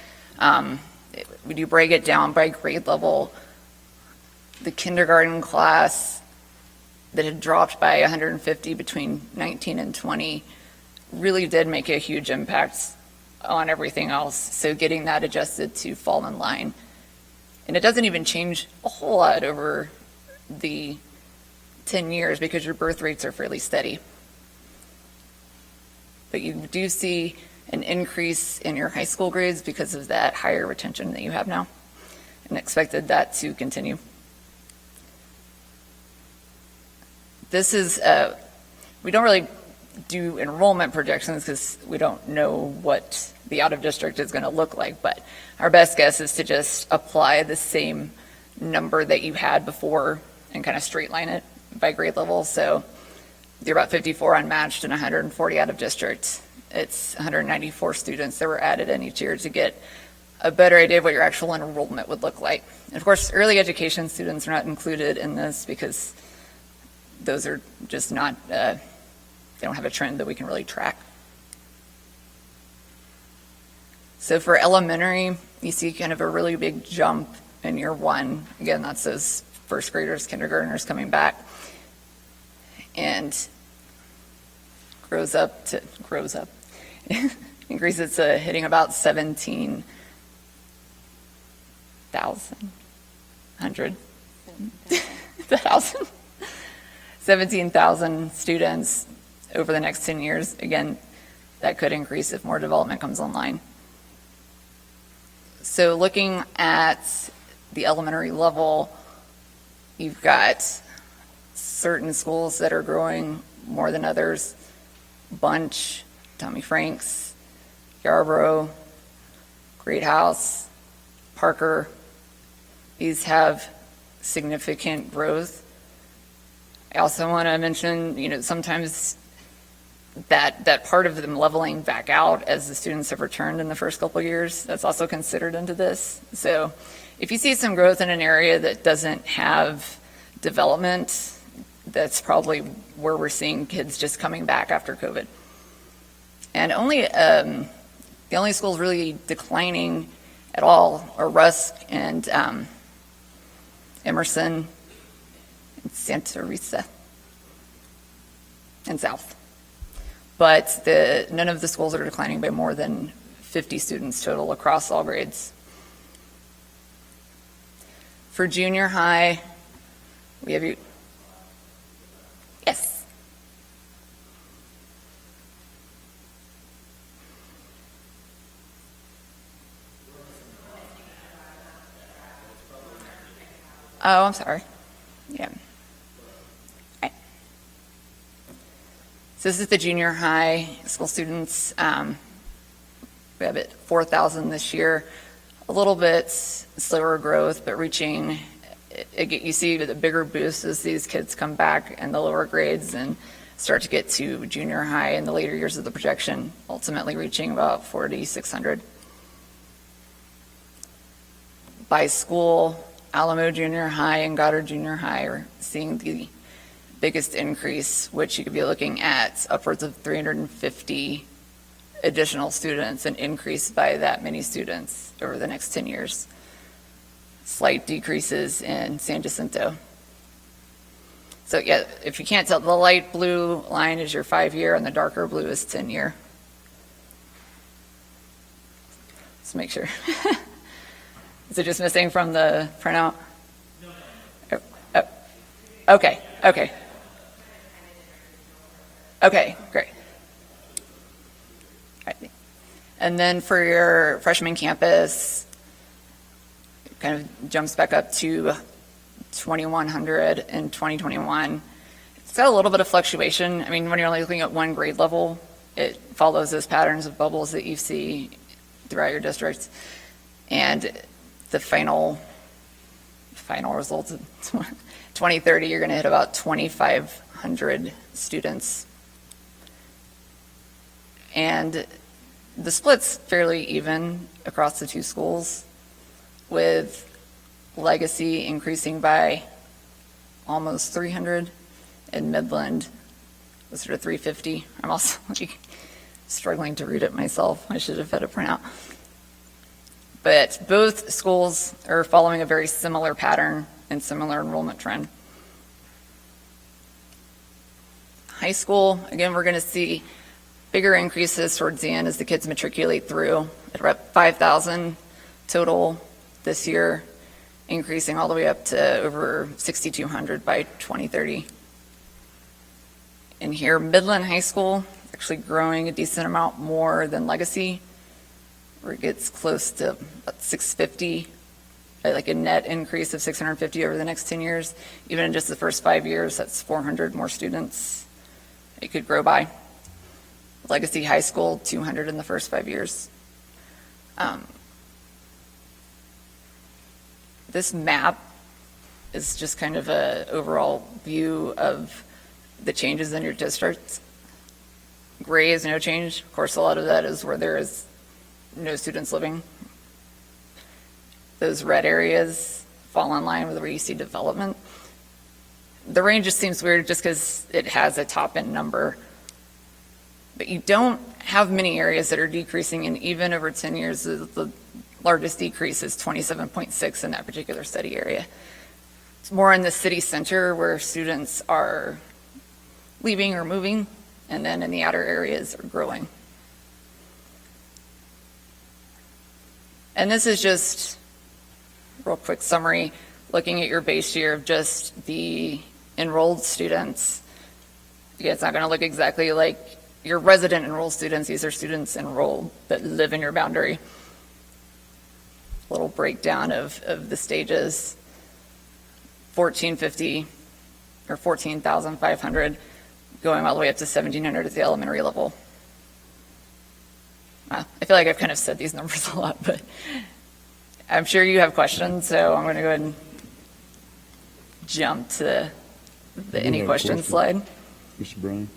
we do break it down by grade level. The kindergarten class that had dropped by 150 between 19 and 20 really did make a huge impact on everything else. So getting that adjusted to fall in line. And it doesn't even change a whole lot over the 10 years because your birth rates are fairly steady. But you do see an increase in your high school grades because of that higher retention that you have now, and expected that to continue. This is, we don't really do enrollment projections because we don't know what the out-of-district is going to look like, but our best guess is to just apply the same number that you had before and kind of straight line it by grade level. So you're about 54 unmatched and 140 out-of-district. It's 194 students that were added in each year to get a better idea of what your actual enrollment would look like. And of course, early education students are not included in this because those are just not, they don't have a trend that we can really track. So for elementary, you see kind of a really big jump in year one. Again, that's those first graders, kindergartners coming back. And increases to hitting about 17,000 students over the next 10 years. Again, that could increase if more development comes online. So looking at the elementary level, you've got certain schools that are growing more than others. Bunch, Tommy Franks, Yarborough, Great House, Parker. These have significant growth. I also want to mention, sometimes that part of them leveling back out as the students have returned in the first couple of years, that's also considered into this. So if you see some growth in an area that doesn't have development, that's probably where we're seeing kids just coming back after COVID. And the only schools really declining at all are Rusk and Emerson and Santa Teresa and South. But none of the schools are declining by more than 50 students total across all grades. For junior high, we have you. Yes. Oh, I'm sorry. Yeah. Right. So this is the junior high school students. We have it 4,000 this year. A little bit slower growth, but reaching, you see the bigger boost as these kids come back in the lower grades, and start to get to junior high in the later years of the projection, ultimately reaching about 4,600. By school, Alamo Junior High and Goddard Junior High are seeing the biggest increase, which you could be looking at upwards of 350 additional students, an increase by that many students over the next 10 years. Slight decreases in San Jacinto. So yeah, if you can't tell, the light blue line is your 5-year and the darker blue is 10-year. Let's make sure. Is it just missing from the printout? Oh, okay, okay. Okay, great. All right. And then for your freshman campus, it kind of jumps back up to 2,100 in 2021. It's got a little bit of fluctuation. I mean, when you're only looking at one grade level, it follows those patterns of bubbles that you see throughout your districts. And the final results of 2030, you're going to hit about 2,500 students. And the split's fairly even across the two schools, with Legacy increasing by almost 300 and Midland closer to 350. I'm also struggling to read it myself. I should have had a printout. But both schools are following a very similar pattern and similar enrollment trend. High school, again, we're going to see bigger increases towards the end as the kids matriculate through. We're at 5,000 total this year, increasing all the way up to over 6,200 by 2030. And here, Midland High School is actually growing a decent amount more than Legacy, where it gets close to about 650, like a net increase of 650 over the next 10 years. Even in just the first 5 years, that's 400 more students it could grow by. Legacy High School, 200 in the first 5 years. This map is just kind of an overall view of the changes in your district. Gray is no change. Of course, a lot of that is where there is no students living. Those red areas fall in line with where you see development. The range just seems weird just because it has a top end number. But you don't have many areas that are decreasing, and even over 10 years, the largest decrease is 27.6 in that particular study area. It's more in the city center where students are leaving or moving, and then in the outer areas are growing. And this is just a real quick summary, looking at your base year of just the enrolled students. Again, it's not going to look exactly like your resident enrolled students. These are students enrolled that live in your boundary. A little breakdown of the stages. 1,450 or 14,500 going all the way up to 1,700 at the elementary level. I feel like I've kind of said these numbers a lot, but I'm sure you have questions, so I'm going to go ahead and jump to the any questions slide. Mr. Brown?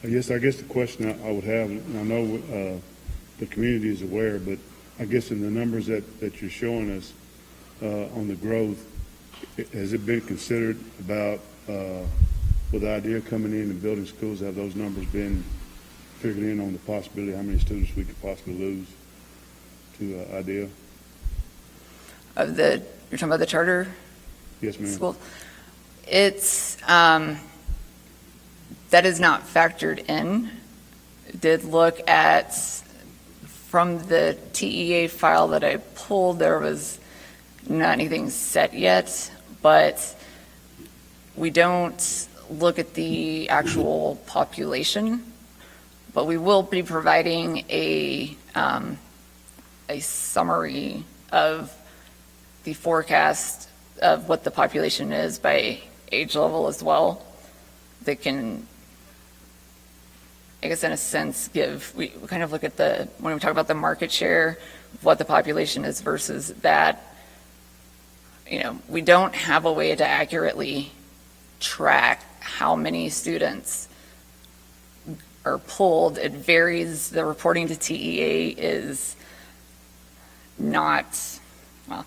I guess the question I would have, and I know the community is aware, but I guess in the numbers that you're showing us on the growth, has it been considered about, with the idea coming in and building schools, have those numbers been figured in on the possibility how many students we could possibly lose to IDEA? You're talking about the charter? Yes, ma'am. School? It's, that is not factored in. Did look at, from the TEA file that I pulled, there was not anything set yet, but we don't look at the actual population, but we will be providing a summary of the forecast of what the population is by age level as well, that can, I guess in a sense, we kind of look at when we talk about the market share, what the population is versus that. We don't have a way to accurately track how many students are pulled. It varies. The reporting to TEA is not, well,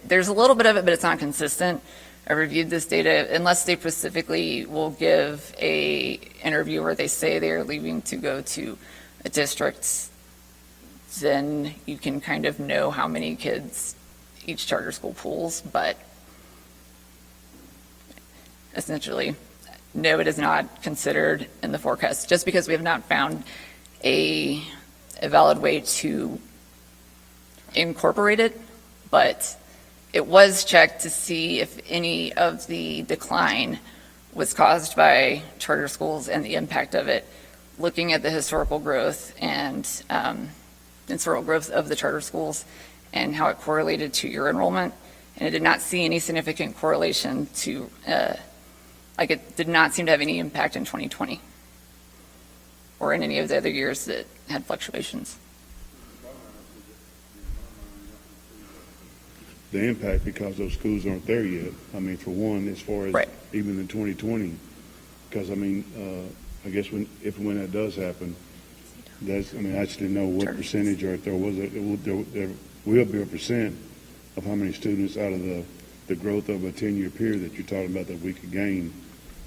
there's a little bit of it, but it's not consistent. I reviewed this data, unless they specifically will give a interview where they say they are leaving to go to a district, then you can kind of know how many kids each charter school pulls, but essentially, no, it is not considered in the forecast, just because we have not found a valid way to incorporate it, but it was checked to see if any of the decline was caused by charter schools and the impact of it, looking at the historical growth and historical growth of the charter schools and how it correlated to your enrollment. And it did not see any significant correlation to, like it did not seem to have any impact in 2020 or in any of the other years that had fluctuations. The impact because those schools aren't there yet. I mean, for one, as far as right. Even in 2020, because I mean, I guess when that does happen, that's, I mean, I actually know what percentage, or if there will be a percent of how many students out of the growth of a 10-year period that you're talking about that we could gain,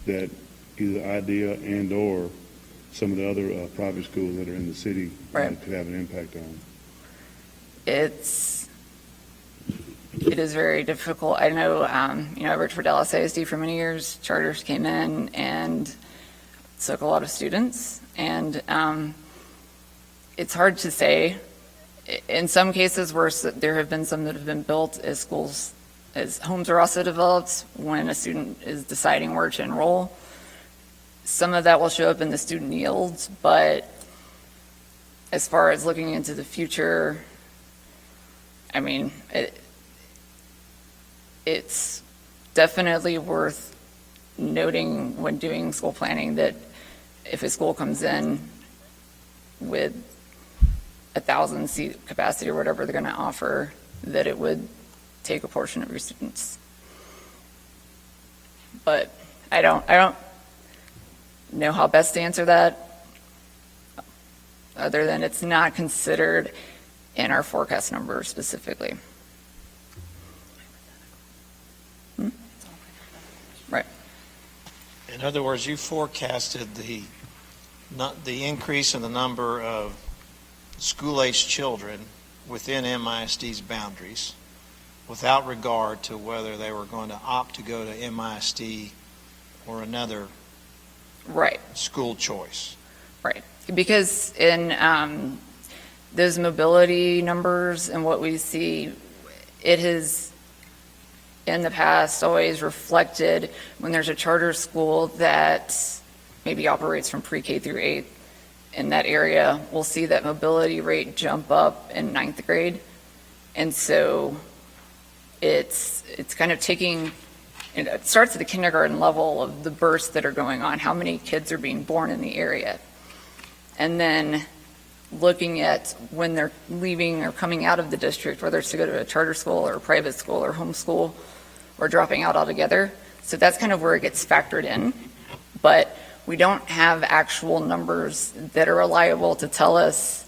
that either IDEA and or some of the other private schools that are in the city right. Could have an impact on. It is very difficult. I know, I worked for Dallas ISD for many years. Charters came in and took a lot of students, and it's hard to say. In some cases, where there have been some that have been built as schools, as homes are also developed, when a student is deciding where to enroll, some of that will show up in the student yields, but as far as looking into the future, I mean, it's definitely worth noting when doing school planning that if a school comes in with 1,000 seat capacity or whatever they're going to offer, that it would take a portion of your students. But I don't know how best to answer that, other than it's not considered in our forecast number specifically. Right. In other words, you forecasted the increase in the number of school-aged children within MISD's boundaries without regard to whether they were going to opt to go to MISD or another right. school choice. Right. Because in those mobility numbers and what we see, it has in the past always reflected when there's a charter school that maybe operates from pre-K through 8th in that area, we'll see that mobility rate jump up in 9th grade. And so it's kind of taking, it starts at the kindergarten level of the bursts that are going on, how many kids are being born in the area. And then looking at when they're leaving or coming out of the district, whether it's to go to a charter school or a private school or homeschool or dropping out altogether. So that's kind of where it gets factored in. But we don't have actual numbers that are reliable to tell us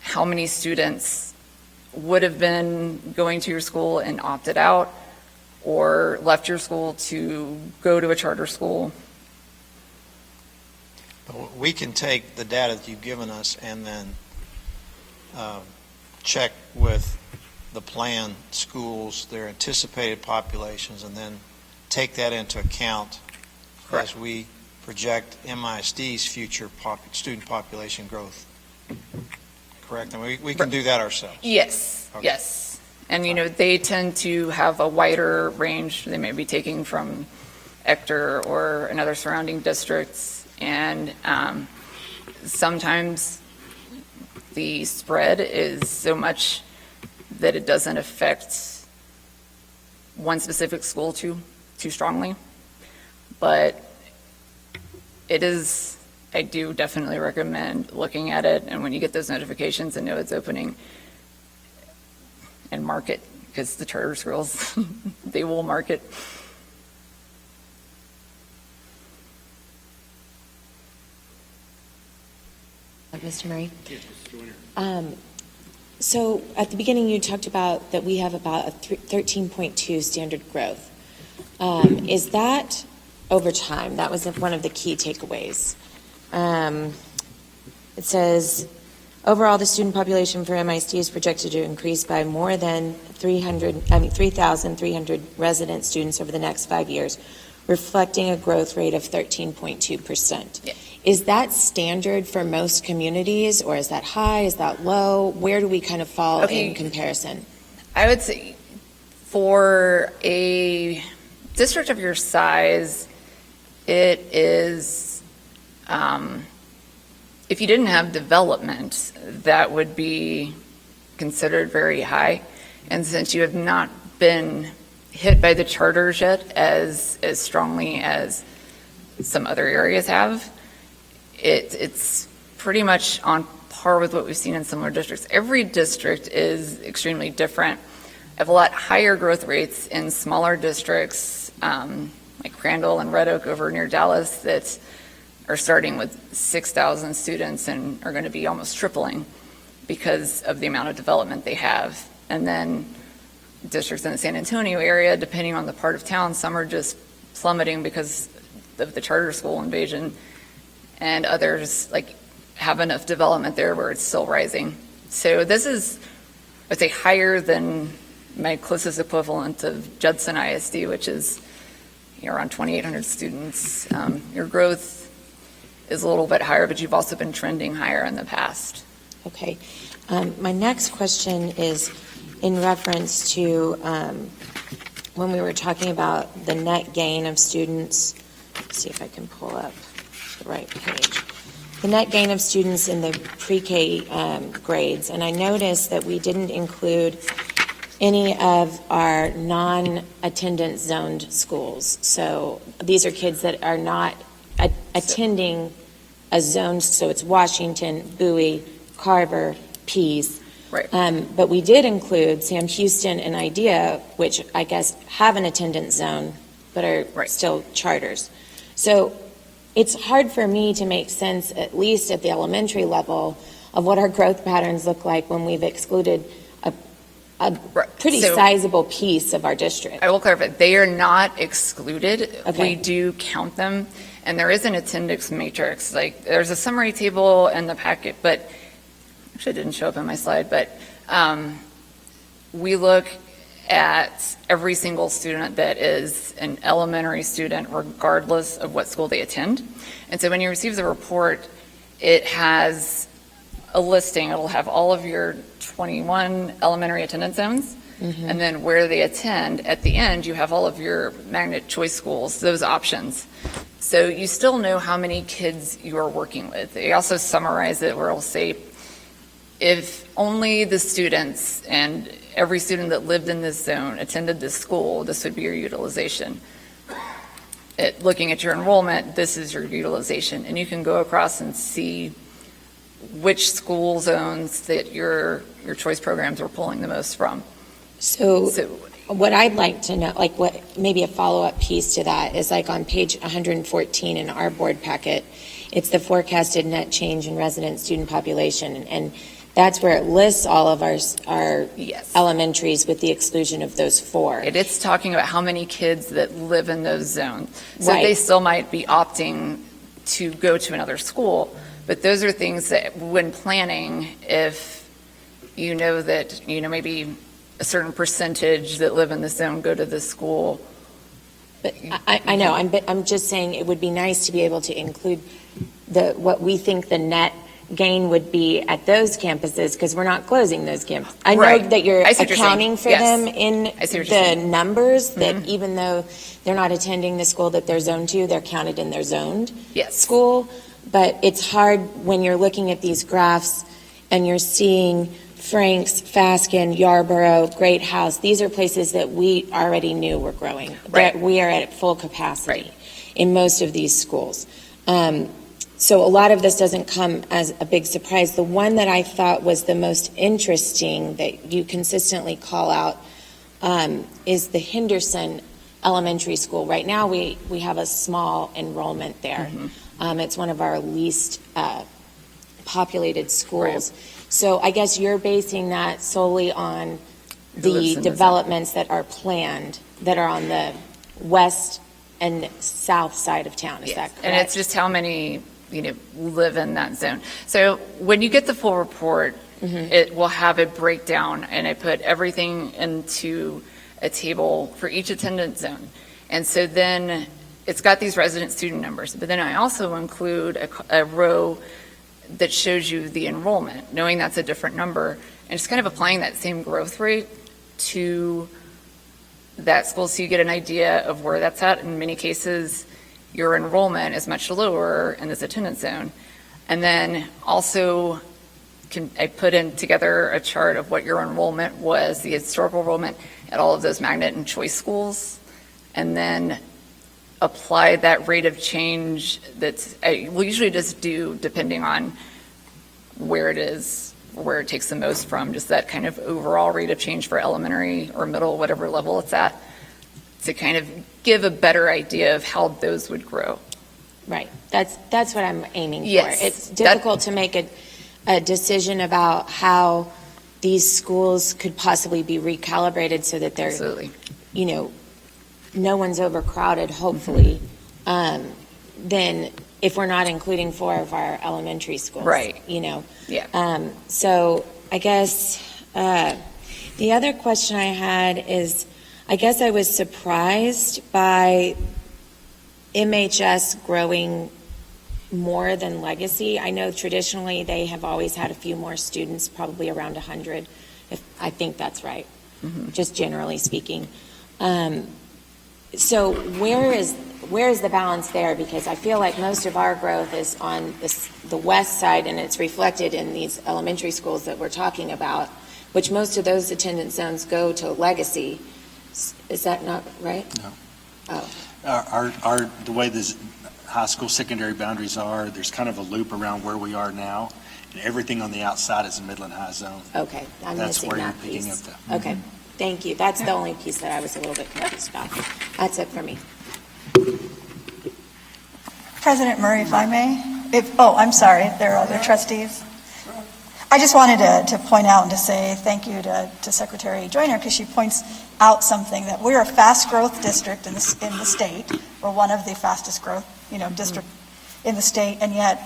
how many students would have been going to your school and opted out or left your school to go to a charter school. We can take the data that you've given us and then check with the planned schools, their anticipated populations, and then take that into account as we project MISD's future student population growth. Correct? And we can do that ourselves. Yes, okay. Yes. And, they tend to have a wider range. They may be taking from Ector or another surrounding districts. And sometimes the spread is so much that it doesn't affect one specific school too strongly. But I do definitely recommend looking at it, and when you get those notifications and know it's opening, and mark it, because the charter schools, they will mark it. Mr. Murray. So at the beginning, you talked about that we have about a 13.2 standard growth. Is that over time? That was one of the key takeaways. It says, overall, the student population for MISD is projected to increase by more than 3,300 resident students over the next 5 years, reflecting a growth rate of 13.2%. Yeah. Is that standard for most communities, or is that high? Is that low? Where do we kind of fall in comparison? I would say for a district of your size, it is, if you didn't have development, that would be considered very high. And since you have not been hit by the charters yet as strongly as some other areas have, it's pretty much on par with what we've seen in similar districts. Every district is extremely different. I have a lot higher growth rates in smaller districts, like Crandall and Red Oak over near Dallas, that are starting with 6,000 students and are going to be almost tripling because of the amount of development they have. And then districts in the San Antonio area, depending on the part of town, some are just plummeting because of the charter school invasion, and others like have enough development there where it's still rising. So this is, I'd say, higher than my closest equivalent of Judson ISD, which is around 2,800 students. Your growth is a little bit higher, but you've also been trending higher in the past. Okay. My next question is in reference to when we were talking about the net gain of students. Let's see if I can pull up the right page. The net gain of students in the pre-K grades, and I noticed that we didn't include any of our non-attendance zoned schools. So these are kids that are not attending a zone, so it's Washington, Bowie, Carver, Pease. Right. But we did include Sam Houston and IDEA, which I guess have an attendance zone, but are still charters. So it's hard for me to make sense, at least at the elementary level, of what our growth patterns look like when we've excluded a pretty sizable piece of our district. I will clarify, they are not excluded. Okay. We do count them, and there is an attendance matrix. Like, there's a summary table in the packet, but actually it didn't show up in my slide, but we look at every single student that is an elementary student, regardless of what school they attend. And so when you receive the report, it has a listing. It'll have all of your 21 elementary attendance zones, and then where they attend. At the end, you have all of your magnet choice schools, those options. So you still know how many kids you are working with. They also summarize it where it'll say, if only the students and every student that lived in this zone attended this school, this would be your utilization. Looking at your enrollment, this is your utilization. And you can go across and see which school zones that your choice programs are pulling the most from. So what I'd like to know, like what maybe a follow-up piece to that is like on page 114 in our board packet, it's the forecasted net change in resident student population, and that's where it lists all of our elementaries with the exclusion of those four. It's talking about how many kids that live in those zones. So they still might be opting to go to another school, but those are things that when planning, if you know that, maybe a certain percentage that live in the zone go to this school. But I know, I'm just saying it would be nice to be able to include what we think the net gain would be at those campuses, because we're not closing those campuses. I know that you're accounting for them in the numbers, that even though they're not attending the school that they're zoned to, they're counted in their zoned school. But it's hard when you're looking at these graphs and you're seeing Franks, Fasken, Yarborough, Great House. These are places that we already knew were growing. That we are at full capacity in most of these schools. So a lot of this doesn't come as a big surprise. The one that I thought was the most interesting that you consistently call out is the Henderson Elementary School. Right now we have a small enrollment there. It's one of our least populated schools. So I guess you're basing that solely on Who lives the in the developments that are planned, that are on the west and south side of town, is that correct? And it's just how many, live in that zone. So when you get the full report, it will have a breakdown, and I put everything into a table for each attendance zone. And so then it's got these resident student numbers, but then I also include a row that shows you the enrollment, knowing that's a different number, and just kind of applying that same growth rate to that school so you get an idea of where that's at. In many cases, your enrollment is much lower in this attendance zone. And then also, I put in together a chart of what your enrollment was, the historical enrollment at all of those magnet and choice schools, and then apply that rate of change we'll usually just do depending on where it is, where it takes the most from, just that kind of overall rate of change for elementary or middle, whatever level it's at, to kind of give a better idea of how those would grow. Right. That's what I'm aiming Yes. for. It's difficult to make a decision about how these schools could possibly be recalibrated so that they're, Absolutely. No one's overcrowded, hopefully, then if we're not including 4 of our elementary schools. Right. Yeah. So I guess the other question I had is, I guess I was surprised by MHS growing more than Legacy. I know traditionally they have always had a few more students, probably around 100, if I think that's right, just generally speaking. So where is the balance there? Because I feel like most of our growth is on the west side, and it's reflected in these elementary schools that we're talking about, which most of those attendance zones go to Legacy. Is that not right? No. Oh. The way the high school secondary boundaries are, there's kind of a loop around where we are now, and everything on the outside is a Midland High zone. Okay, I'm That's missing where that you're picking piece. up the. Okay, thank you. That's the only piece that I was a little bit confused about. That's it for me. President Murray, if I may. I'm sorry, there are other trustees. I just wanted to point out and to say thank you to Secretary Joyner, because she points out something, that we're a fast growth district in the state. We're one of the fastest growth district in the state, and yet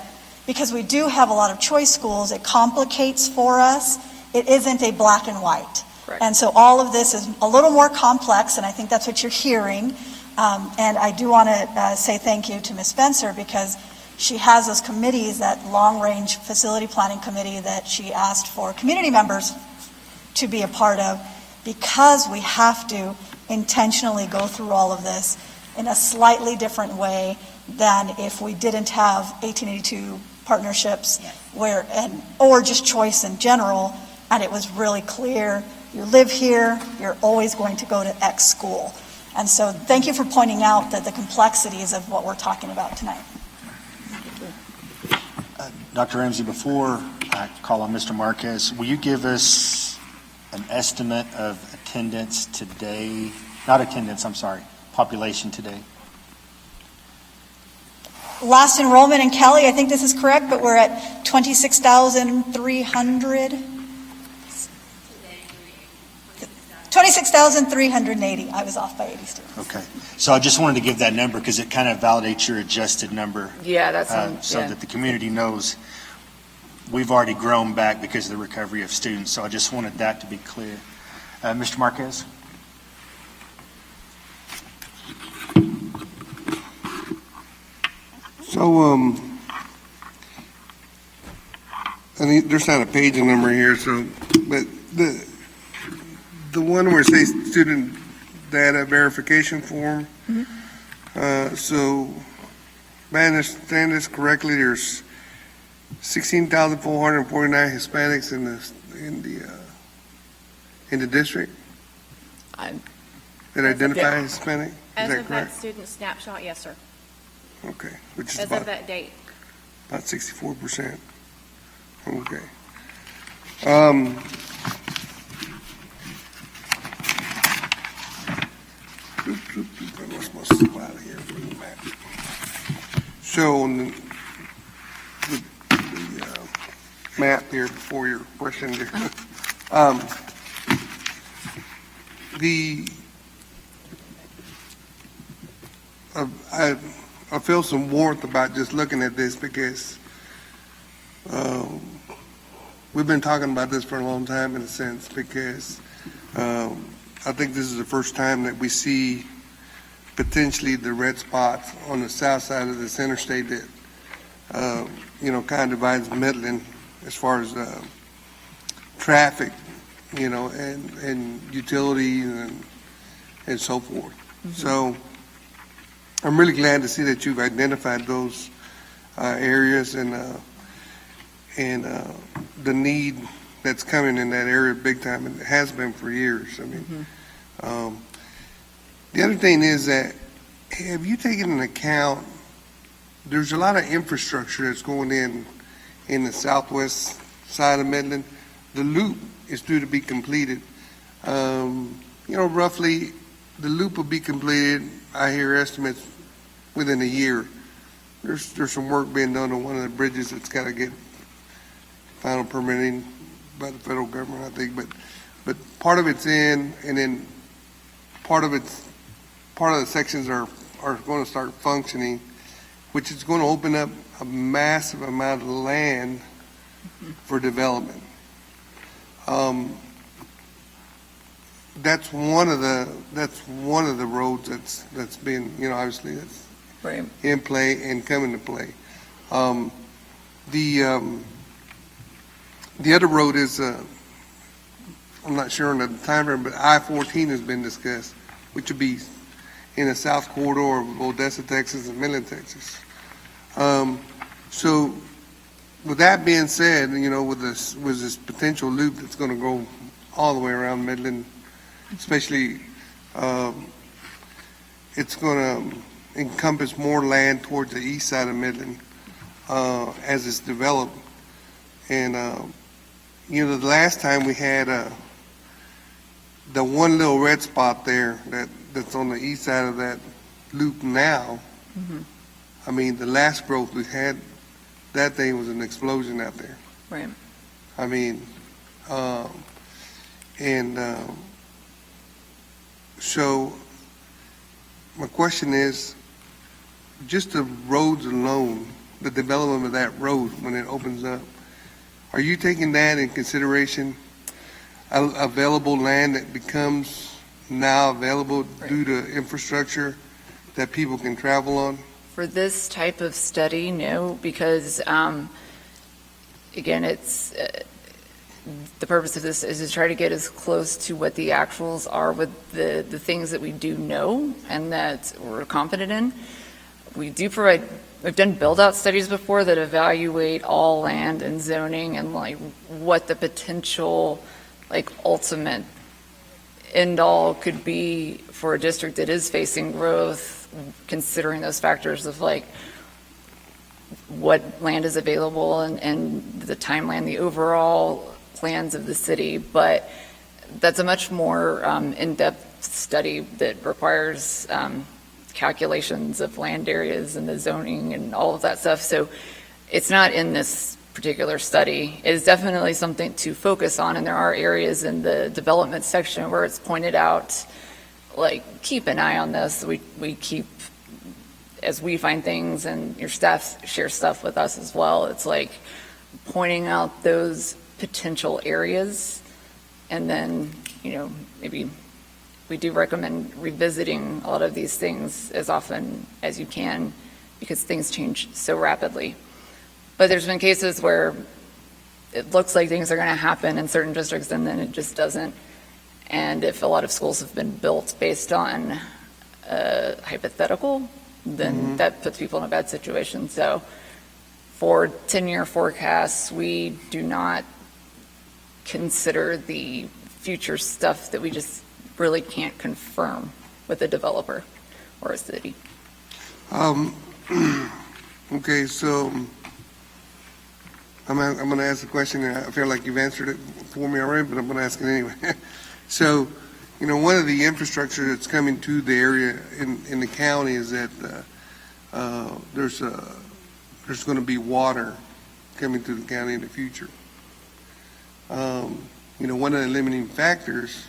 because we do have a lot of choice schools, it complicates for us. It isn't a black and white. Correct. And so all of this is a little more complex, and I think that's what you're hearing. And I do want to say thank you to Ms. Spencer, because she has those committees, that long-range facility planning committee that she asked for community members to be a part of, because we have to intentionally go through all of this in a slightly different way than if we didn't have 1882 partnerships or just choice in general, and it was really clear, you live here, you're always going to go to X school. And so thank you for pointing out the complexities of what we're talking about tonight. Dr. Ramsey, before I call on Mr. Marquez, will you give us an estimate of attendance today? Not attendance, I'm sorry, population today. Last enrollment in Kelly, I think this is correct, but we're at 26,300. 26,380. I was off by 80 students. Okay. So I just wanted to give that number because it kind of validates your adjusted number. Yeah, that's so that the community knows we've already grown back because of the recovery of students. So I just wanted that to be clear. Mr. Marquez? So, there's not a page number here, but the one where it says student data verification form, so if I understand this correctly, there's 16,449 Hispanics in the district that identify Hispanic. Is As that of correct? that student snapshot, yes, sir. Okay, which is As of that date. about 64%. Okay. I lost my slide here for the map. So, map here before your question here. I feel some warmth about just looking at this because we've been talking about this for a long time in a sense because I think this is the first time that we see potentially the red spots on the south side of this interstate that kind of divides Midland as far as traffic, and utilities and so forth. Mm-hmm. So I'm really glad to see that you've identified those areas and the need that's coming in that area big time, and it has been for years. I mean, the other thing is that have you taken into account there's a lot of infrastructure that's going in the southwest side of Midland. The loop is due to be completed. Roughly the loop will be completed, I hear estimates, within a year. There's some work being done on one of the bridges that's got to get final permitting by the federal government, I think. But part of it's in, and then part of the sections are going to start functioning, which is going to open up a massive amount of land for development. That's one of the roads that's been, obviously that's right in play and coming to play. The other road is I'm not sure on the time frame, but I-14 has been discussed, which would be in the south corridor of Odessa, Texas, and Midland, Texas. So, with that being said, with this potential loop that's going to go all the way around Midland, especially, it's going to encompass more land towards the east side of Midland as it's developed. And the last time we had the one little red spot there that's on the east side of that loop now. Mm-hmm. I mean, the last growth we had, that thing was an explosion out there. Right. I mean, so my question is, just the roads alone, the development of that road when it opens up, are you taking that in consideration? Available land that becomes now available due to infrastructure that people can travel on? For this type of study, no, because again, it's the purpose of this is to try to get as close to what the actuals are with the things that we do know and that we're confident in. We do provide, we've done build-out studies before that evaluate all land and zoning and like what the potential ultimate end-all could be for a district that is facing growth, considering those factors of what land is available and the timeline, the overall plans of the city. But that's a much more in-depth study that requires calculations of land areas and the zoning and all of that stuff. So it's not in this particular study. It is definitely something to focus on, and there are areas in the development section where it's pointed out, keep an eye on this. We keep, as we find things, and your staff share stuff with us as well, it's pointing out those potential areas, and then, maybe we do recommend revisiting a lot of these things as often as you can because things change so rapidly. But there's been cases where it looks like things are going to happen in certain districts and then it just doesn't. And if a lot of schools have been built based on hypothetical, then that puts people in a bad situation. So for 10-year forecasts, we do not consider the future stuff that we just really can't confirm with a developer or a city. Okay, so I'm going to ask a question, and I feel like you've answered it for me already, but I'm going to ask it anyway. So, one of the infrastructure that's coming to the area in the county is that there's going to be water coming to the county in the future. one of the limiting factors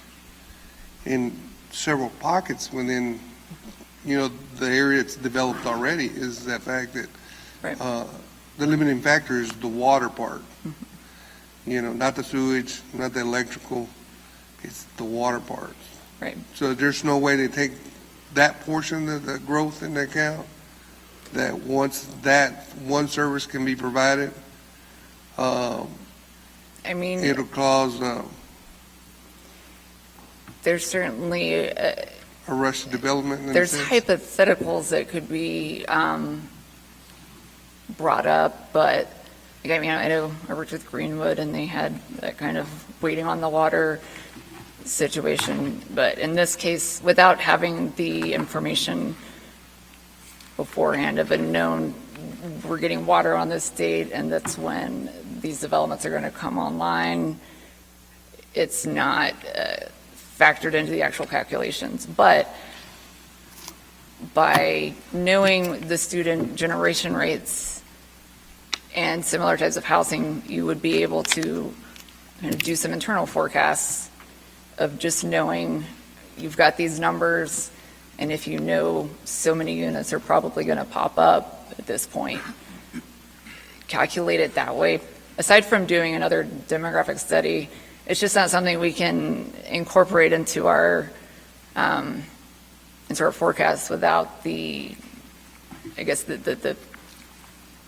in several pockets within, the area that's developed already is that fact that the limiting factor is the water part. Not the sewage, not the electrical, it's the water part. Right. So there's no way to take that portion of the growth into account, that once that one service can be provided, it'll cause there's certainly a rush to development. There's hypotheticals that could be brought up, but I know I worked with Greenwood and they had that kind of waiting on the water situation, but in this case, without having the information beforehand of a known, we're getting water on this date and that's when these developments are going to come online, it's not factored into the actual calculations. But by knowing the student generation rates and similar types of housing, you would be able to kind of do some internal forecasts of just knowing you've got these numbers, and if you know so many units are probably going to pop up at this point, calculate it that way. Aside from doing another demographic study, it's just not something we can incorporate into our forecast without the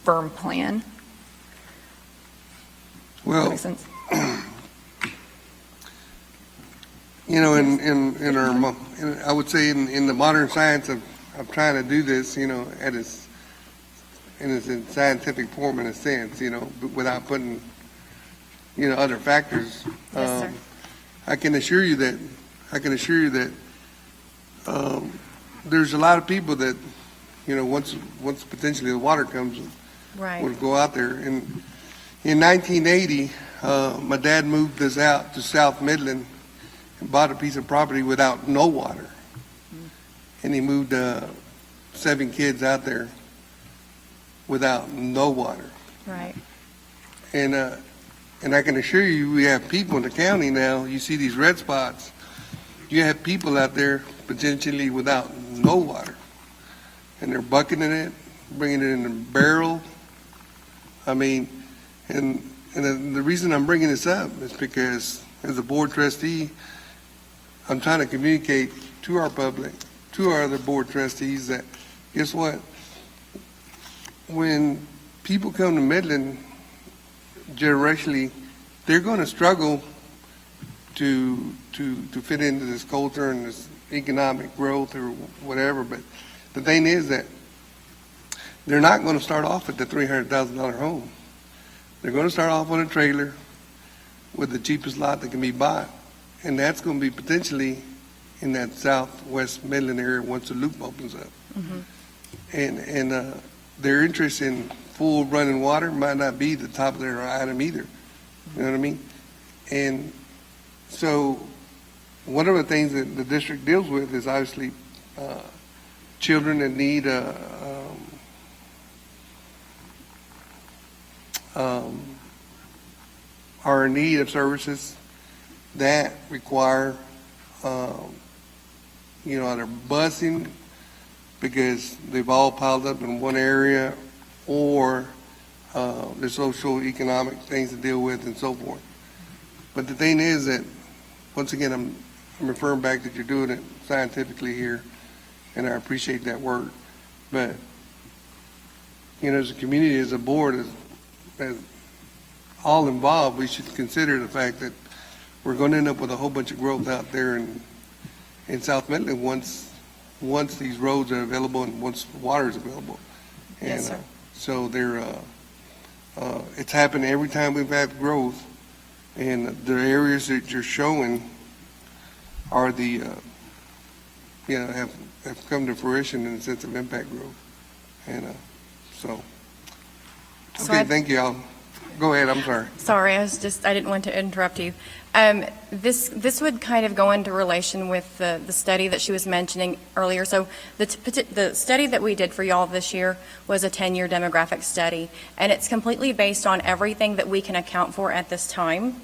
firm plan. Well, that makes sense? I would say in the modern science of trying to do this, in its scientific form in a sense, without putting, other factors. Yes, sir. I can assure you that there's a lot of people that, once potentially the water comes, would go out there. And in 1980, my dad moved us out to South Midland and bought a piece of property without no water. And he moved 7 kids out there without no water. Right. And I can assure you, we have people in the county now, you see these red spots, you have people out there potentially without no water. And they're bucketing it, bringing it in a barrel. And the reason I'm bringing this up is because as a board trustee, I'm trying to communicate to our public, to our other board trustees that, guess what? When people come to Midland, generationally, they're going to struggle to fit into this culture and this economic growth or whatever. But the thing is that they're not going to start off at the $300,000 home. They're going to start off on a trailer with the cheapest lot that can be bought. And that's going to be potentially in that southwest Midland area once the loop opens up. Mm-hmm. And their interest in full running water might not be the top of their item either. You know what I mean? And so one of the things that the district deals with is obviously children that need are in need of services that require either busing because they've all piled up in one area, or there's social economic things to deal with and so forth. But the thing is that, once again, I'm referring back that you're doing it scientifically here, and I appreciate that work. But, as a community, as a board, as all involved, we should consider the fact that we're going to end up with a whole bunch of growth out there in South Midland once these roads are available and once the water is available. And, Yes, sir. So it's happened every time we've had growth, and the areas that you're showing are the have come to fruition in the sense of impact growth. And So okay, thank you. I'll go ahead. I'm sorry. Sorry, I didn't want to interrupt you. This would kind of go into relation with the study that she was mentioning earlier. So the study that we did for y'all this year was a 10-year demographic study, and it's completely based on everything that we can account for at this time.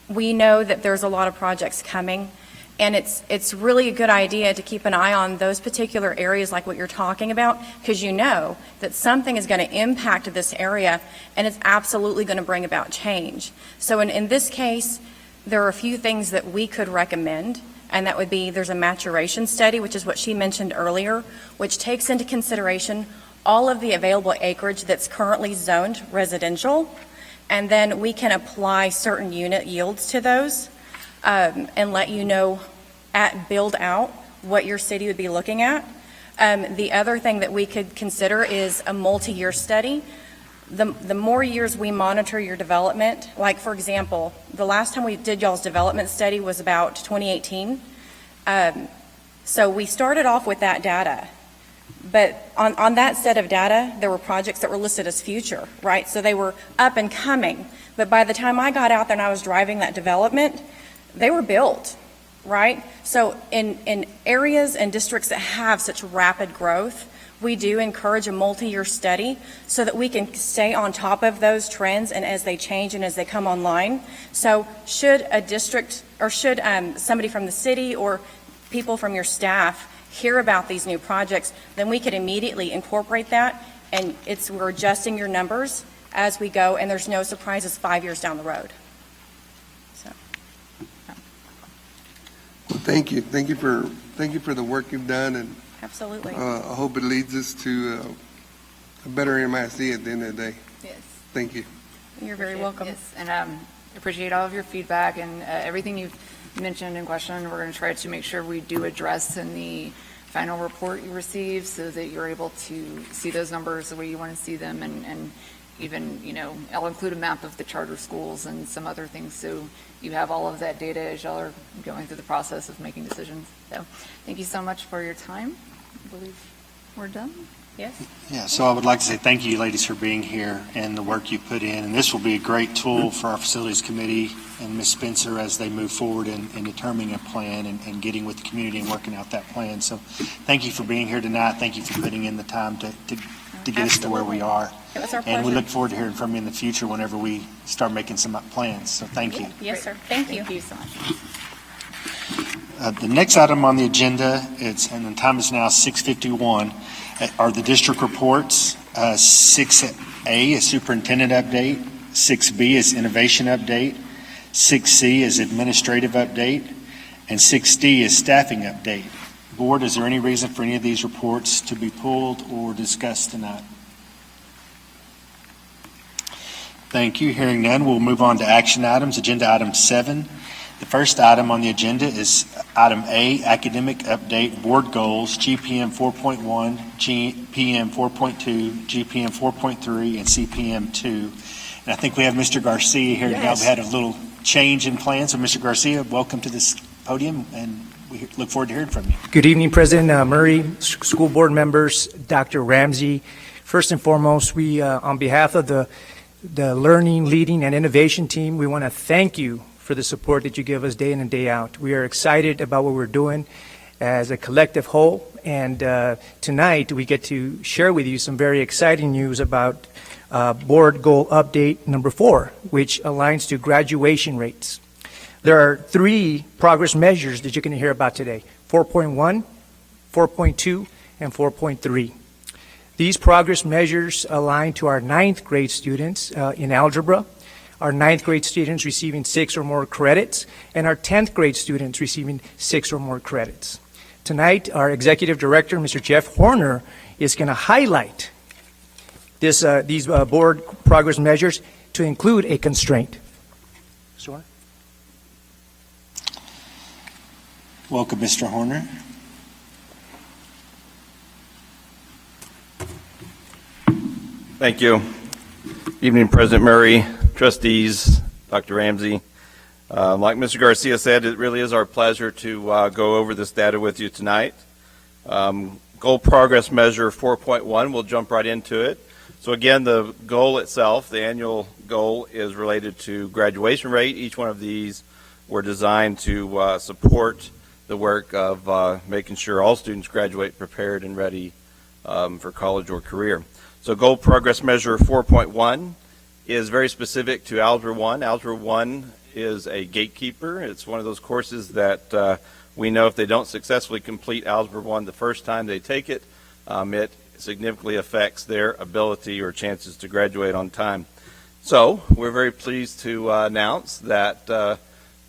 we know that there's a lot of projects coming, and it's really a good idea to keep an eye on those particular areas like what you're talking about, because you know that something is going to impact this area, and it's absolutely going to bring about change. So in this case, there are a few things that we could recommend, and that would be there's a maturation study, which is what she mentioned earlier, which takes into consideration all of the available acreage that's currently zoned residential, and then we can apply certain unit yields to those and let you know at build out what your city would be looking at. The other thing that we could consider is a multi-year study. The more years we monitor your development, like for example, the last time we did y'all's development study was about 2018. So we started off with that data. But on that set of data, there were projects that were listed as future, right? So they were up and coming. But by the time I got out there and I was driving that development, they were built, right? So in areas and districts that have such rapid growth, we do encourage a multi-year study so that we can stay on top of those trends and as they change and as they come online. So should a district or should somebody from the city or people from your staff hear about these new projects, then we could immediately incorporate that, and we're adjusting your numbers as we go, and there's no surprises 5 years down the road. So. Well, thank you for the work you've done, and absolutely. I hope it leads us to a better MISD at the end of the day. Yes. Thank you. You're very welcome. Yes, and appreciate all of your feedback and everything you've mentioned and questioned. We're going to try to make sure we do address in the final report you receive so that you're able to see those numbers the way you want to see them, and even, I'll include a map of the charter schools and some other things so you have all of that data as y'all are going through the process of making decisions. So thank you so much for your time. I believe we're done. Yes? Yeah, so I would like to say thank you, ladies, for being here and the work you put in. And this will be a great tool for our facilities committee and Ms. Spencer as they move forward in determining a plan and getting with the community and working out that plan. So thank you for being here tonight. Thank you for putting in the time to get us to where we are. It was our pleasure. And we look forward to hearing from you in the future whenever we start making some plans. So thank you. Yes, sir. Thank you. Thank you so much. The next item on the agenda, and the time is now 6:51, are the district reports. 6A is superintendent update. 6B is innovation update. 6C is administrative update. And 6D is staffing update. Board, is there any reason for any of these reports to be pulled or discussed tonight? Thank you. Hearing none, we'll move on to action items. Agenda item 7. The first item on the agenda is item A, academic update, board goals, GPM 4.1, GPM 4.2, GPM 4.3, and CPM 2. And I think we have Mr. Garcia here tonight. We had a little change in plans. So Mr. Garcia, welcome to this podium, and we look forward to hearing from you. Good evening, President Murray, school board members, Dr. Ramsey. First and foremost, we, on behalf of the Learning, Leading, and Innovation team, we want to thank you for the support that you give us day in and day out. We are excited about what we're doing as a collective whole, and tonight we get to share with you some very exciting news about board goal update number 4, which aligns to graduation rates. There are 3 progress measures that you're going to hear about today: 4.1, 4.2, and 4.3. These progress measures align to our 9th grade students in algebra, our 9th grade students receiving 6 or more credits, and our 10th grade students receiving 6 or more credits. Tonight, our executive director, Mr. Jeff Horner, is going to highlight these board progress measures to include a constraint. Mr. Horner? Welcome, Mr. Horner. Thank you. Evening, President Murray, trustees, Dr. Ramsey. Like Mr. Garcia said, it really is our pleasure to go over this data with you tonight. Goal progress measure 4.1, we'll jump right into it. So again, the goal itself, the annual goal, is related to graduation rate. Each one of these were designed to support the work of making sure all students graduate prepared and ready for college or career. So goal progress measure 4.1 is very specific to Algebra 1. Algebra 1 is a gatekeeper. It's one of those courses that we know if they don't successfully complete Algebra 1 the first time they take it, it significantly affects their ability or chances to graduate on time. So we're very pleased to announce that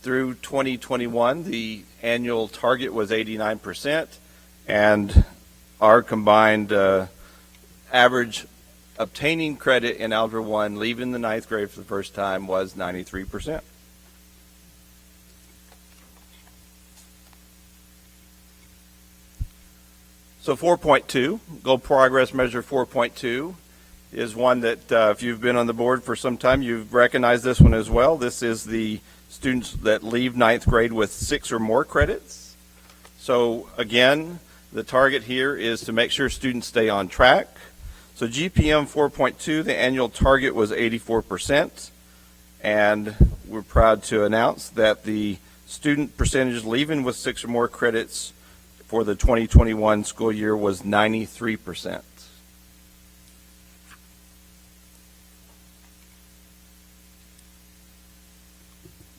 through 2021, the annual target was 89%, and our combined average obtaining credit in Algebra 1, leaving the 9th grade for the first time, was 93%. So 4.2, Goal Progress Measure 4.2, is one that if you've been on the board for some time, you've recognized this one as well. This is the students that leave 9th grade with 6 or more credits. So again, the target here is to make sure students stay on track. So GPM 4.2, the annual target was 84%, and we're proud to announce that the student percentage leaving with 6 or more credits for the 2021 school year was 93%.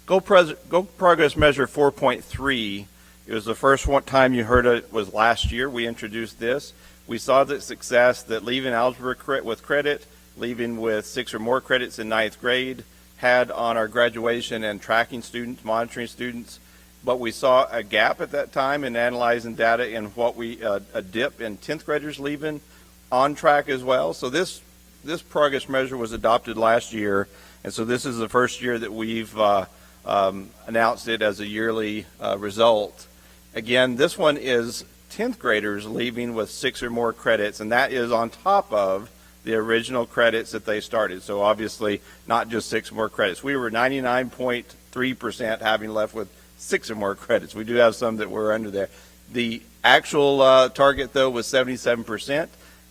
Goal Progress Measure 4.3, it was the first time you heard it was last year. We introduced this. We saw the success that leaving algebra with credit, leaving with 6 or more credits in 9th grade, had on our graduation and tracking students, monitoring students. But we saw a gap at that time in analyzing data in what a dip in 10th graders leaving on track as well. So this progress measure was adopted last year, and so this is the first year that we've announced it as a yearly result. Again, this one is 10th graders leaving with 6 or more credits, and that is on top of the original credits that they started. So obviously not just 6 more credits. We were 99.3% having left with 6 or more credits. We do have some that were under there. The actual target, though, was 77%,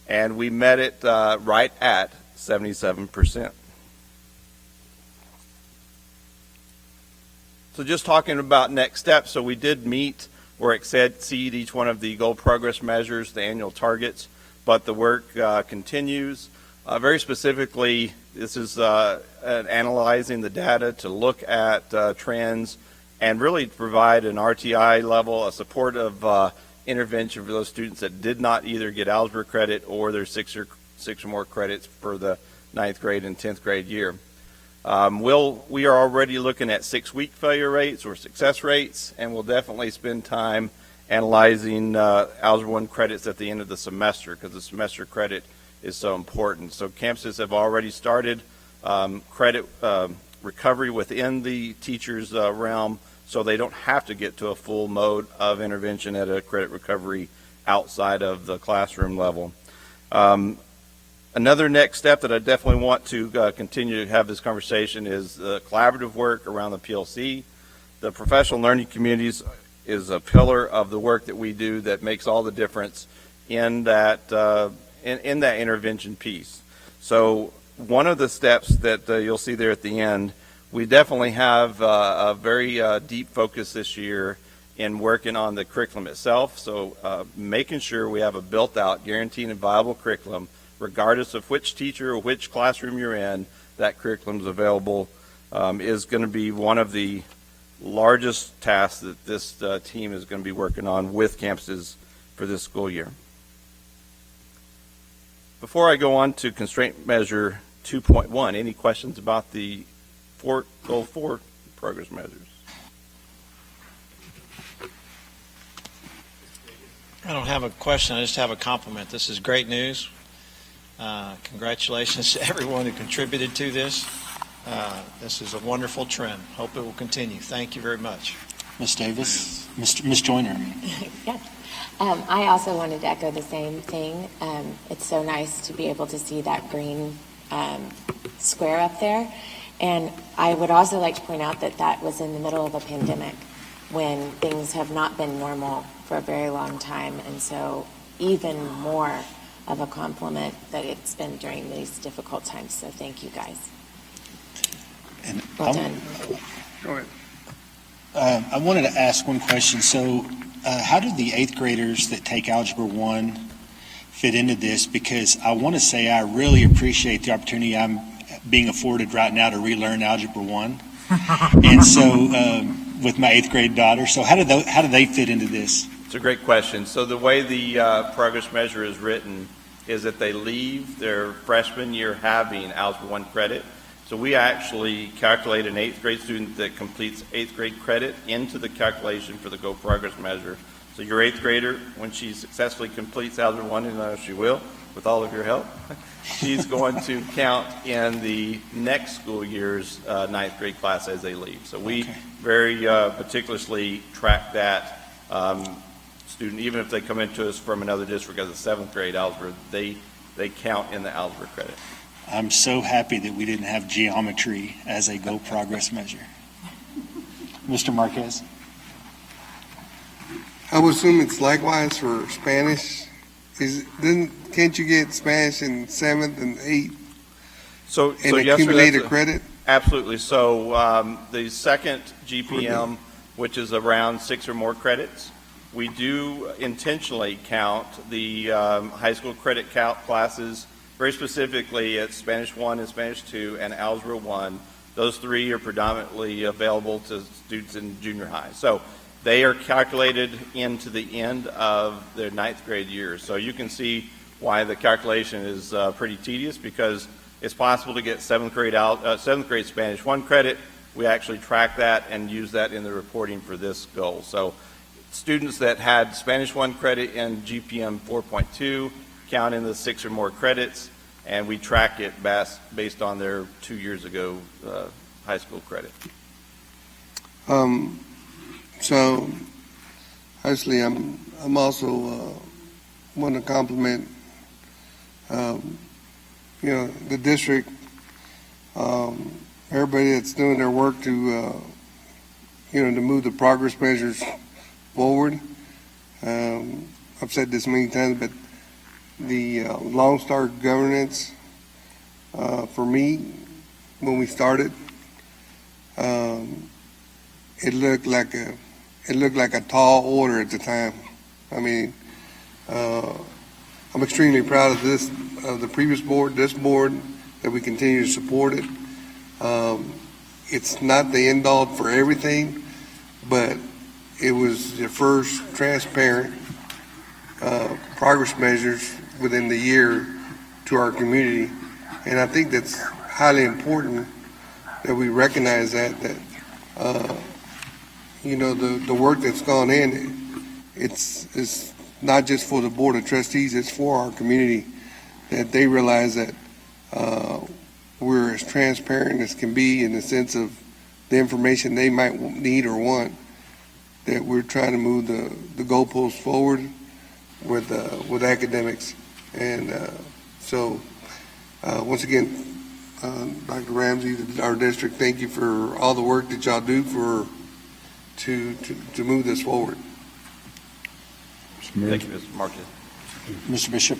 and we met it right at 77%. So just talking about next steps, so we did meet or exceed each one of the goal progress measures, the annual targets, but the work continues. Very specifically, this is analyzing the data to look at trends and really provide an RTI level, a supportive intervention for those students that did not either get algebra credit or their 6 or more credits for the 9th grade and 10th grade year. We are already looking at 6-week failure rates or success rates, and we'll definitely spend time analyzing Algebra 1 credits at the end of the semester, because the semester credit is so important. So campuses have already started credit recovery within the teacher's realm, so they don't have to get to a full mode of intervention at a credit recovery outside of the classroom level. Another next step that I definitely want to continue to have this conversation is the collaborative work around the PLC. The professional learning communities is a pillar of the work that we do that makes all the difference in that in that intervention piece. So one of the steps that you'll see there at the end, we definitely have a very deep focus this year in working on the curriculum itself. So making sure we have a built-out, guaranteed, and viable curriculum, regardless of which teacher or which classroom you're in, that curriculum is available, is going to be one of the largest tasks that this team is going to be working on with campuses for this school year. Before I go on to Constraint Measure 2.1, any questions about the Goal 4 progress measures? I don't have a question. I just have a compliment. This is great news. Congratulations to everyone who contributed to this. This is a wonderful trend. Hope it will continue. Thank you very much. Ms. Davis, Ms. Joyner. Yes. I also wanted to echo the same thing. It's so nice to be able to see that green square up there. And I would also like to point out that that was in the middle of a pandemic when things have not been normal for a very long time. And so even more of a compliment that it's been during these difficult times. So thank you guys. And well done. Go ahead. I wanted to ask one question. So how do the 8th graders that take Algebra 1 fit into this? Because I want to say I really appreciate the opportunity I'm being afforded right now to relearn Algebra 1. And so with my 8th grade daughter, so how do they fit into this? It's a great question. So the way the progress measure is written is that they leave their freshman year having Algebra 1 credit. So we actually calculate an 8th grade student that completes 8th grade credit into the calculation for the Go Progress measure. So your 8th grader, when she successfully completes Algebra 1, and I know she will, with all of your help, she's going to count in the next school year's 9th grade class as they leave. So we very meticulously track that student, even if they come into us from another district as a 7th grade algebra, they count in the algebra credit. I'm so happy that we didn't have geometry as a Go Progress measure. Mr. Marquez? I would assume it's likewise for Spanish. Can't you get Spanish in 7th and 8th and accumulate a credit? Absolutely. So the second GPM, which is around 6 or more credits, we do intentionally count the high school credit classes very specifically at Spanish 1 and Spanish 2 and Algebra 1. Those 3 are predominantly available to students in junior high. So they are calculated into the end of their 9th grade year. So you can see why the calculation is pretty tedious, because it's possible to get 7th grade Spanish 1 credit. We actually track that and use that in the reporting for this goal. So students that had Spanish 1 credit in GPM 4.2 count in the 6 or more credits, and we track it based on their 2 years ago high school credit. So, actually, I'm also want to compliment, the district, everybody that's doing their work to, to move the progress measures forward. I've said this many times, but the Lone Star governance, for me, when we started, it looked like a tall order at the time. I mean, I'm extremely proud of the previous board, this board, that we continue to support it. It's not the end all for everything, but it was the first transparent progress measures within the year to our community, and I think that's highly important that we recognize that the work that's gone in, it's not just for the Board of Trustees, it's for our community, that they realize that we're as transparent as can be in the sense of the information they might need or want, that we're trying to move the goalposts forward with academics. And so once again, Dr. Ramsey, our district, thank you for all the work that y'all do to move this forward. Thank you, Mr. Marquez. Mr. Bishop.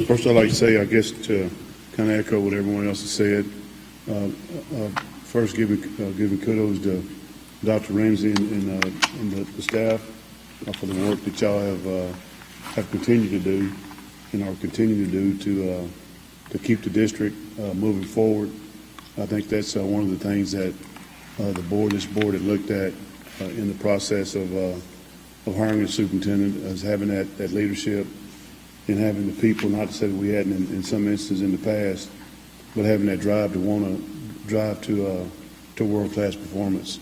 First, I'd like to say, I guess, to kind of echo what everyone else has said. First, giving kudos to Dr. Ramsey and the staff for the work that y'all have continued to do and are continuing to do to keep the district moving forward. I think that's one of the things that this board had looked at in the process of hiring a superintendent, as having that leadership and having the people, not to say that we hadn't in some instances in the past, but having that drive to want to drive to world-class performance.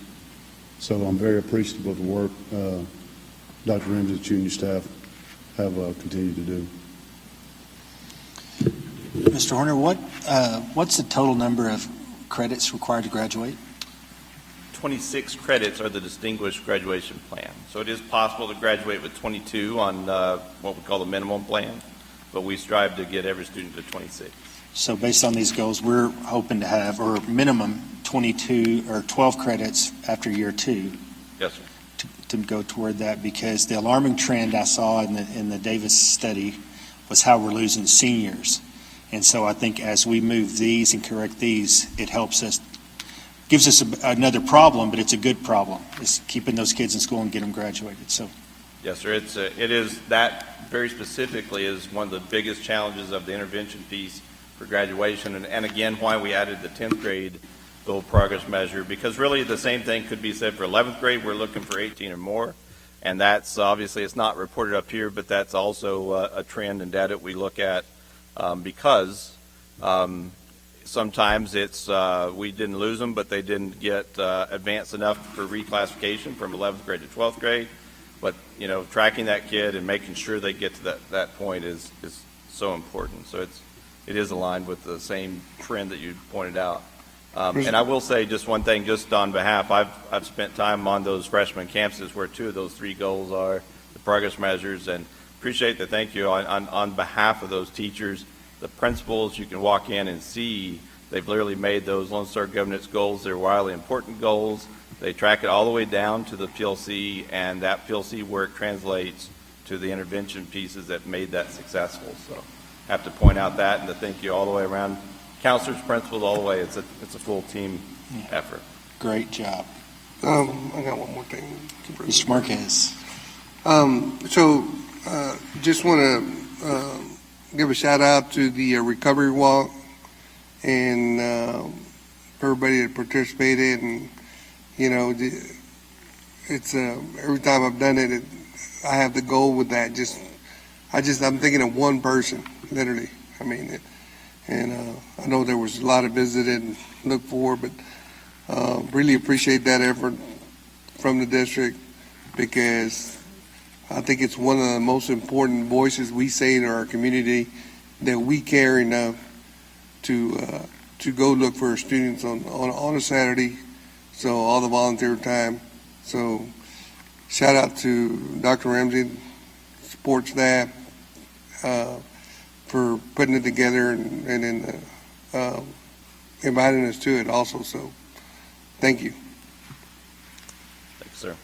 So I'm very appreciative of the work Dr. Ramsey and junior staff have continued to do. Mr. Horner, what's the total number of credits required to graduate? 26 credits are the distinguished graduation plan. So it is possible to graduate with 22 on what we call the minimum plan, but we strive to get every student to 26. So based on these goals, we're hoping to have, or minimum 22 or 12 credits after year 2. Yes, sir. To go toward that, because the alarming trend I saw in the Davis study was how we're losing seniors. And so I think as we move these and correct these, it helps us, gives us another problem, but it's a good problem. It's keeping those kids in school and get them graduated. So, yes, sir. It is that very specifically is one of the biggest challenges of the intervention piece for graduation, and again, why we added the 10th grade goal progress measure, because really the same thing could be said for 11th grade. We're looking for 18 or more, and that's obviously, it's not reported up here, but that's also a trend and data we look at because sometimes it's we didn't lose them, but they didn't get advanced enough for reclassification from 11th grade to 12th grade. But tracking that kid and making sure they get to that point is so important. So it is aligned with the same trend that you pointed out. And I will say just one thing, just on behalf, I've spent time on those freshman campuses where 2 of those 3 goals are the progress measures, and appreciate the thank you on behalf of those teachers, the principals. You can walk in and see they've literally made those Lone Star governance goals their wildly important goals. They track it all the way down to the PLC, and that PLC work translates to the intervention pieces that made that successful. So I have to point out that, and to thank you all the way around. Counselors, principals, all the way. It's a full team effort. Great job. I got one more thing. Mr. Marquez. Just want to give a shout out to the recovery walk and everybody that participated. And it's every time I've done it, I have the goal with that. I'm thinking of one person, literally. I mean, I know there was a lot of visited and looked for, but really appreciate that effort from the district, because I think it's one of the most important voices we say in our community, that we care enough to go look for our students on a Saturday. So all the volunteer time. So shout out to Dr. Ramsey, support staff, for putting it together and then inviting us to it also. So thank you. Thanks, sir.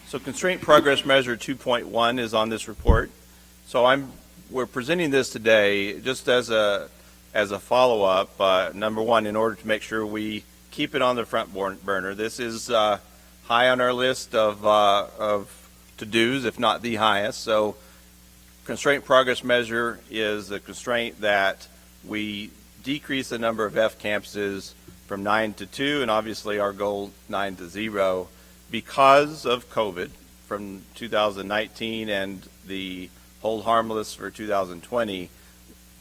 So Constraint Progress Measure 2.1 is on this report. So we're presenting this today just as a follow-up. Number one, in order to make sure we keep it on the front burner. This is high on our list of to-dos, if not the highest. So Constraint Progress Measure is a constraint that we decrease the number of F campuses from 9 to 2, and obviously our goal 9 to 0, because of COVID from 2019 and the hold harmless for 2020.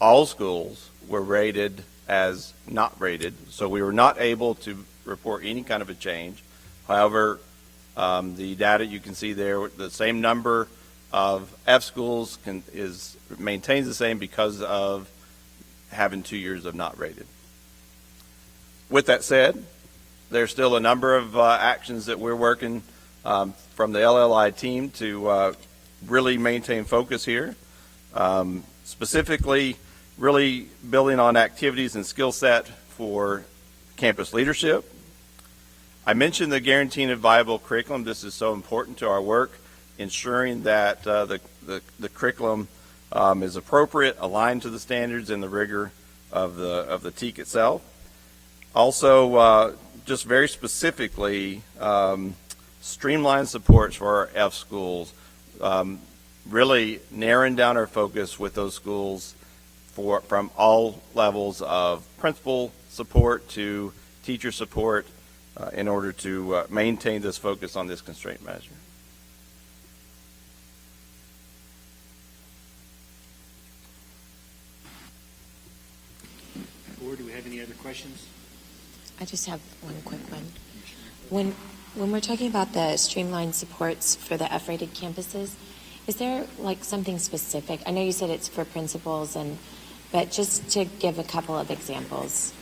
All schools were rated as not rated, so we were not able to report any kind of a change. However, the data you can see there, the same number of F schools maintains the same because of having 2 years of not rated. With that said, there's still a number of actions that we're working from the LLI team to really maintain focus here. Specifically, really building on activities and skill set for campus leadership. I mentioned the guaranteeing a viable curriculum. This is so important to our work, ensuring that the curriculum is appropriate, aligned to the standards and the rigor of the TEAC itself. Also, just very specifically, streamline supports for our F schools, really narrowing down our focus with those schools from all levels of principal support to teacher support in order to maintain this focus on this constraint measure. Board, do we have any other questions? I just have one quick one. When we're talking about the streamlined supports for the F-rated campuses, is there like something specific? I know you said it's for principals, but just to give a couple of examples.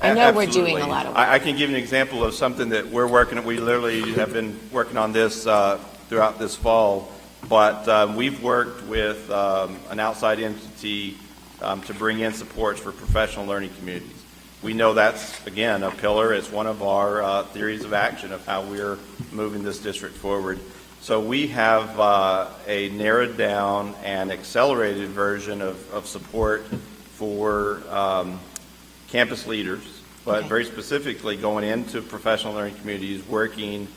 I know Absolutely. We're doing a lot of work. I can give you an example of something that we're working on. We literally have been working on this throughout this fall, but we've worked with an outside entity to bring in supports for professional learning communities. We know that's, again, a pillar. It's one of our theories of action of how we're moving this district forward. So we have a narrowed down and accelerated version of support for campus leaders, but Okay. very specifically going into professional learning communities, working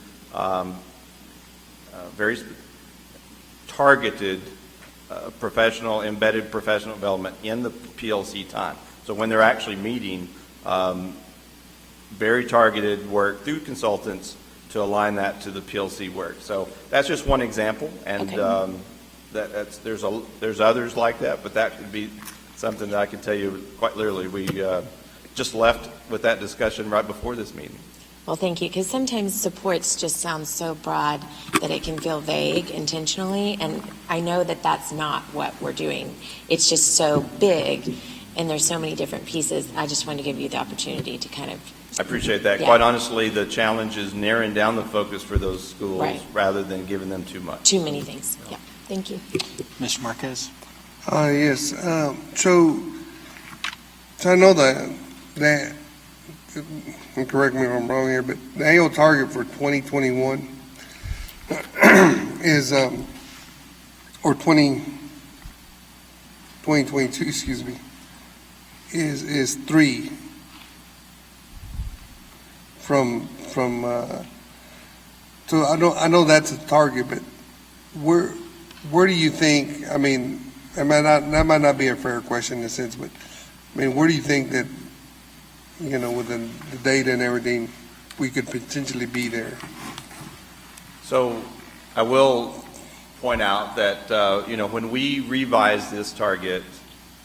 very targeted embedded professional development in the PLC time. So when they're actually meeting, very targeted work through consultants to align that to the PLC work. So that's just one example, and there's others like that, but that could be something that I can tell you quite literally. We just left with that discussion right before this meeting. Well, thank you, because sometimes supports just sound so broad that it can feel vague intentionally, and I know that that's not what we're doing. It's just so big, and there's so many different pieces. I just want to give you the opportunity to kind of... I appreciate that. Yeah. Quite honestly, the challenge is narrowing down the focus for those schools Right. rather than giving them too much. Too many things. Yeah, thank you. Mr. Marquez? Yes. So I know that, and correct me if I'm wrong here, but the annual target for 2021 is, or 2022, excuse me, is 3 from, so I know that's a target, but where do you think, I mean, that might not be a fair question in a sense, but I mean, where do you think that, you know, with the data and everything, we could potentially be there? So I will point out that, you know, when we revised this target,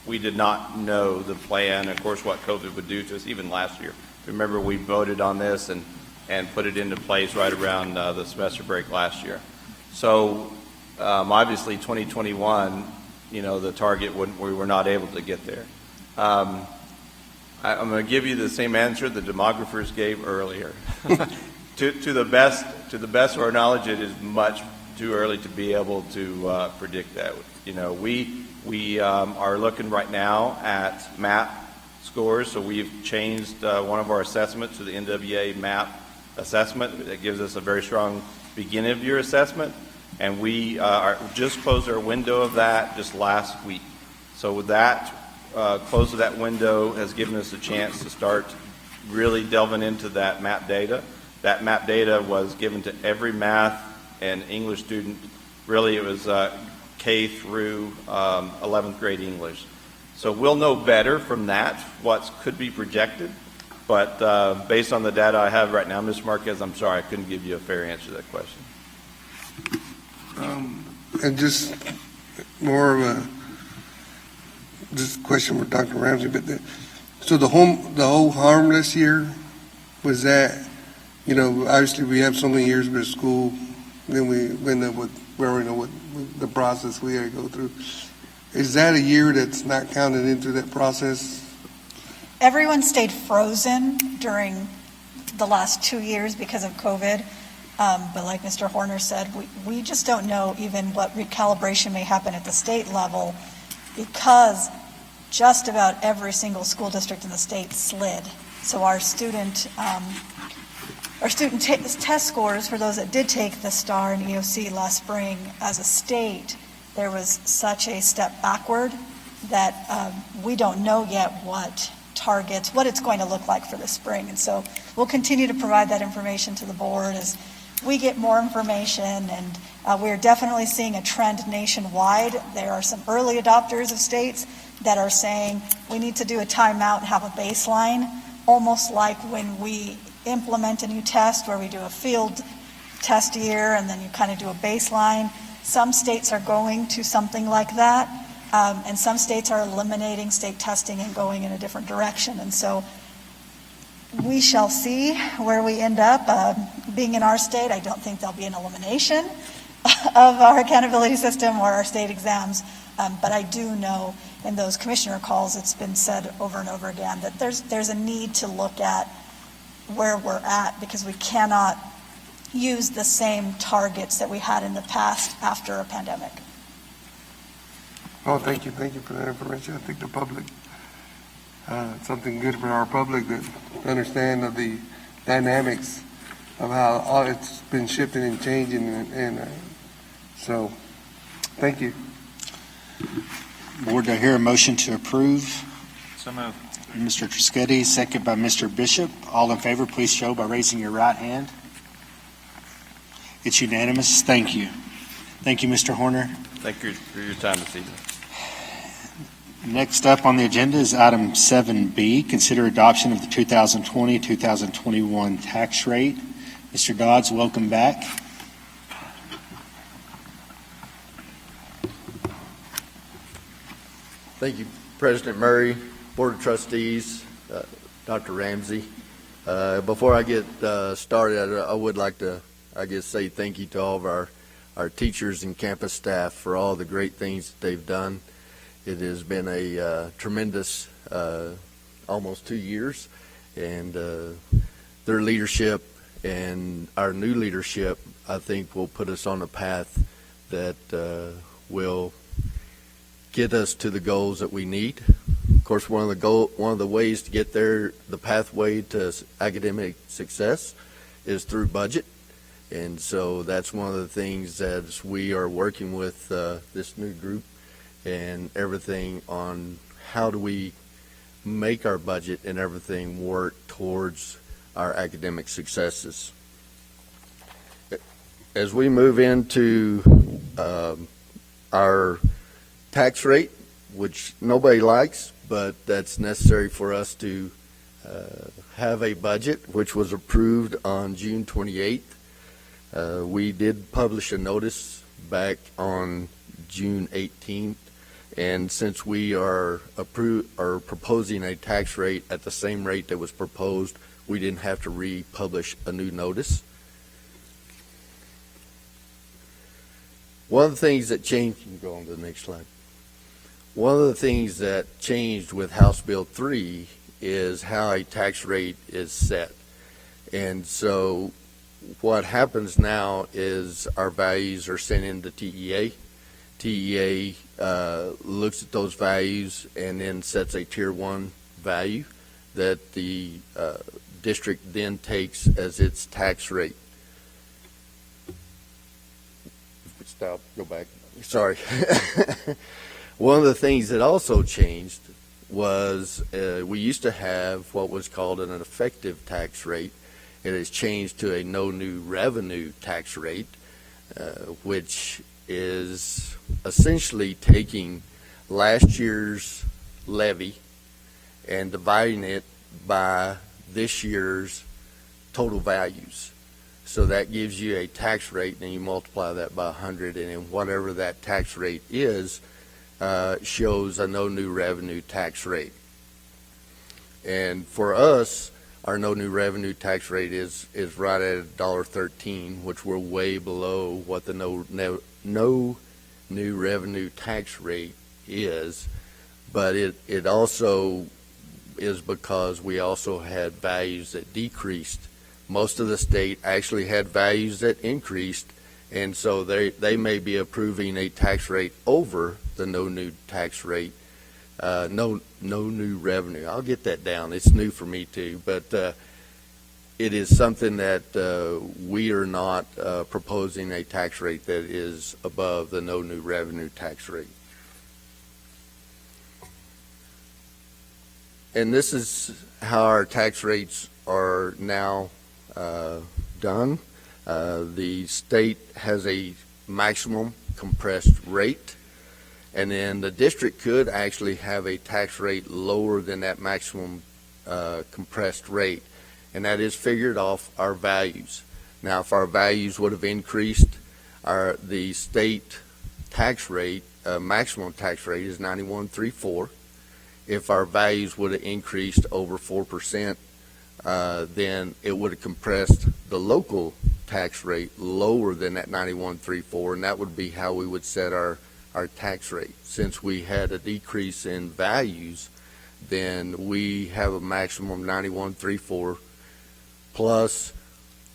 we did not know the plan, of course, what COVID would do to us, even last year. Remember, we voted on this and put it into place right around the semester break last year. So obviously 2021, you know, the target, we were not able to get there. I'm going to give you the same answer the demographers gave earlier. To the best of our knowledge, it is much too early to be able to predict that. You know, we are looking right now at MAP scores, so we've changed one of our assessments to the NWA MAP assessment. That gives us a very strong beginning of year assessment, and we just closed our window of that just last week. So with that, close of that window has given us a chance to start really delving into that MAP data. That MAP data was given to every math and English student. Really, it was K through 11th grade English. So we'll know better from that what could be projected. But based on the data I have right now, Ms. Marquez, I'm sorry, I couldn't give you a fair answer to that question. And just more of a question for Dr. Ramsey, but so the whole harmless year, was that, you know, obviously we have so many years of school, then we end up with, we already know what the process we had to go through. Is that a year that's not counted into that process? Everyone stayed frozen during the last 2 years because of COVID. But like Mr. Horner said, we just don't know even what recalibration may happen at the state level, because just about every single school district in the state slid. So our student test scores for those that did take the STAR and EOC last spring as a state, there was such a step backward that we don't know yet what targets, what it's going to look like for the spring. And so we'll continue to provide that information to the board as we get more information, and we're definitely seeing a trend nationwide. There are some early adopters of states that are saying we need to do a timeout and have a baseline, almost like when we implement a new test where we do a field test year and then you kind of do a baseline. Some states are going to something like that, and some states are eliminating state testing and going in a different direction. And so we shall see where we end up. Being in our state, I don't think there'll be an elimination of our accountability system or our state exams, but I do know in those commissioner calls, it's been said over and over again that there's a need to look at where we're at, because we cannot use the same targets that we had in the past after a pandemic. Oh, thank you for that information. I think the public, something good for our public to understand of the dynamics of how all it's been shifting and changing, and so thank you. Board, do I hear a motion to approve? So moved. Mr. Trischetti, second by Mr. Bishop. All in favor, please show by raising your right hand. It's unanimous. Thank you. Thank you, Mr. Horner. Thank you for your time this evening. Next up on the agenda is item 7B, consider adoption of the 2020-2021 tax rate. Mr. Dodds, welcome back. Thank you, President Murray, Board of Trustees, Dr. Ramsey. Before I get started, I would like to, say thank you to all of our teachers and campus staff for all the great things that they've done. It has been a tremendous almost 2 years, and their leadership and our new leadership, I think, will put us on a path that will get us to the goals that we need. Of course, one of the ways to get there, the pathway to academic success, is through budget. And so that's one of the things that we are working with this new group and everything on how do we make our budget and everything work towards our academic successes. As we move into our tax rate, which nobody likes, but that's necessary for us to have a budget, which was approved on June 28th. We did publish a notice back on June 18th, and since we are proposing a tax rate at the same rate that was proposed, we didn't have to republish a new notice. One of the things that changed, you can go on to the next slide. One of the things that changed with House Bill 3 is how a tax rate is set. And so what happens now is our values are sent into TEA. TEA looks at those values and then sets a tier 1 value that the district then takes as its tax rate. Stop, go back. Sorry. One of the things that also changed was we used to have what was called an effective tax rate. It has changed to a no new revenue tax rate, which is essentially taking last year's levy and dividing it by this year's total values. So that gives you a tax rate, and you multiply that by 100, and then whatever that tax rate is, shows a no new revenue tax rate. And for us, our no new revenue tax rate is right at $1.13, which we're way below what the no new revenue tax rate is. But it also is because we also had values that decreased. Most of the state actually had values that increased, and so they may be approving a tax rate over the no new tax rate, no new revenue. I'll get that down. It's new for me too, but it is something that we are not proposing a tax rate that is above the no new revenue tax rate. And this is how our tax rates are now done. The state has a maximum compressed rate, and then the district could actually have a tax rate lower than that maximum compressed rate, and that is figured off our values. Now, if our values would have increased, the state tax rate, maximum tax rate is 91.34. If our values would have increased over 4%, then it would have compressed the local tax rate lower than that 91.34, and that would be how we would set our tax rate. Since we had a decrease in values, then we have a maximum 91.34, plus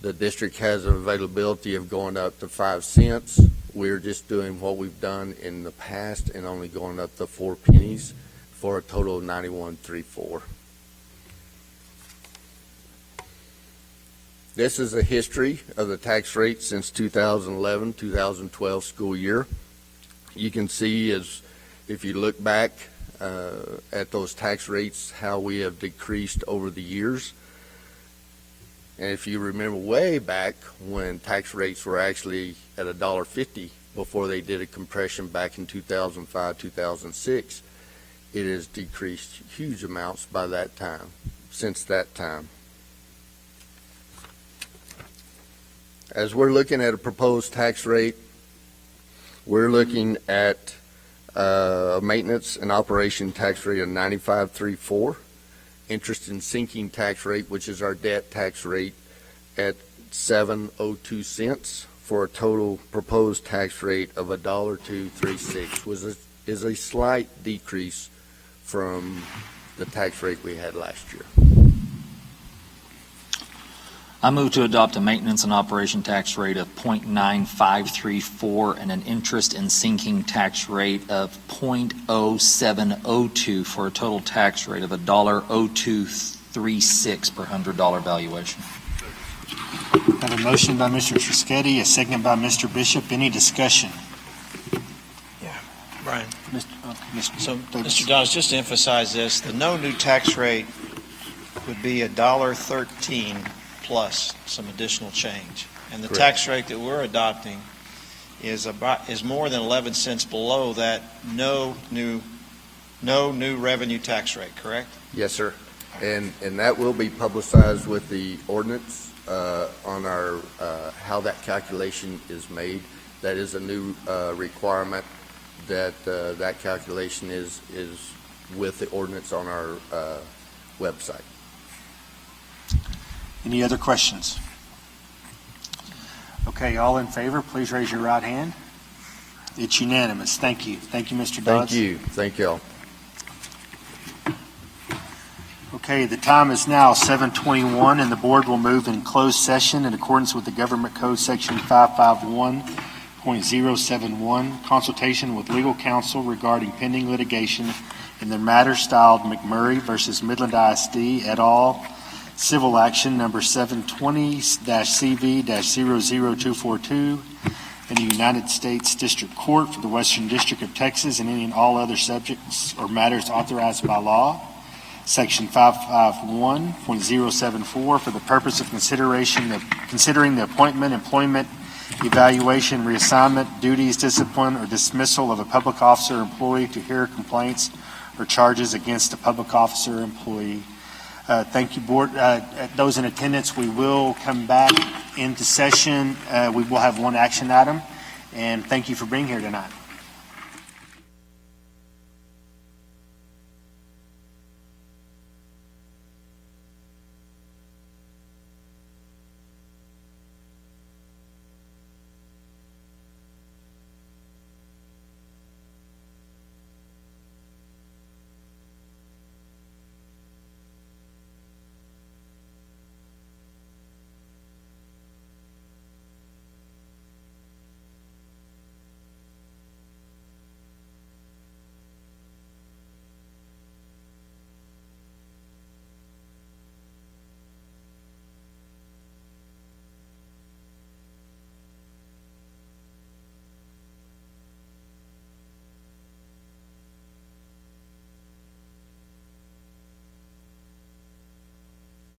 the district has an availability of going up to 5 cents. We're just doing what we've done in the past and only going up to 4 pennies for a total of 91.34. This is a history of the tax rate since 2011-2012 school year. You can see, as if you look back at those tax rates, how we have decreased over the years. And if you remember way back when tax rates were actually at $1.50 before they did a compression back in 2005, 2006, it has decreased huge amounts by that time, since that time. As we're looking at a proposed tax rate, we're looking at a maintenance and operation tax rate of 95.34, interest and sinking tax rate, which is our debt tax rate, at 7.02 cents, for a total proposed tax rate of $1.236, which is a slight decrease from the tax rate we had last year. I move to adopt a maintenance and operation tax rate of 0.9534 and an interest and sinking tax rate of 0.0702 for a total tax rate of $1.0236 per $100 valuation. I have a motion by Mr. Trischetti, a second by Mr. Bishop. Any discussion? Brian. So, Mr. Dodds, just to emphasize this, the no new tax rate would be $1.13 plus some additional change. And the Correct. tax rate that we're adopting is more than 11 cents below that no new revenue tax rate, correct? Yes, sir. And that will be publicized with the ordinance on our how that calculation is made. That is a new requirement, that that calculation is with the ordinance on our website. Any other questions? Okay, all in favor, please raise your right hand. It's unanimous. Thank you. Thank you, Mr. Dodds. Thank you. Thank you all. Okay, the time is now 7:21, and the board will move in closed session in accordance with the Government Code Section 551.071, consultation with legal counsel regarding pending litigation in the matter styled McMurray versus Midland ISD et al., civil action number 720-CV-00242 in the United States District Court for the Western District of Texas and any and all other subjects or matters authorized by law. Section 551.074 for the purpose of considering the appointment, employment, evaluation, reassignment, duties, discipline, or dismissal of a public officer or employee, to hear complaints or charges against a public officer or employee. Thank you, Board. Those in attendance, we will come back into session. We will have one action item, and thank you for being here tonight.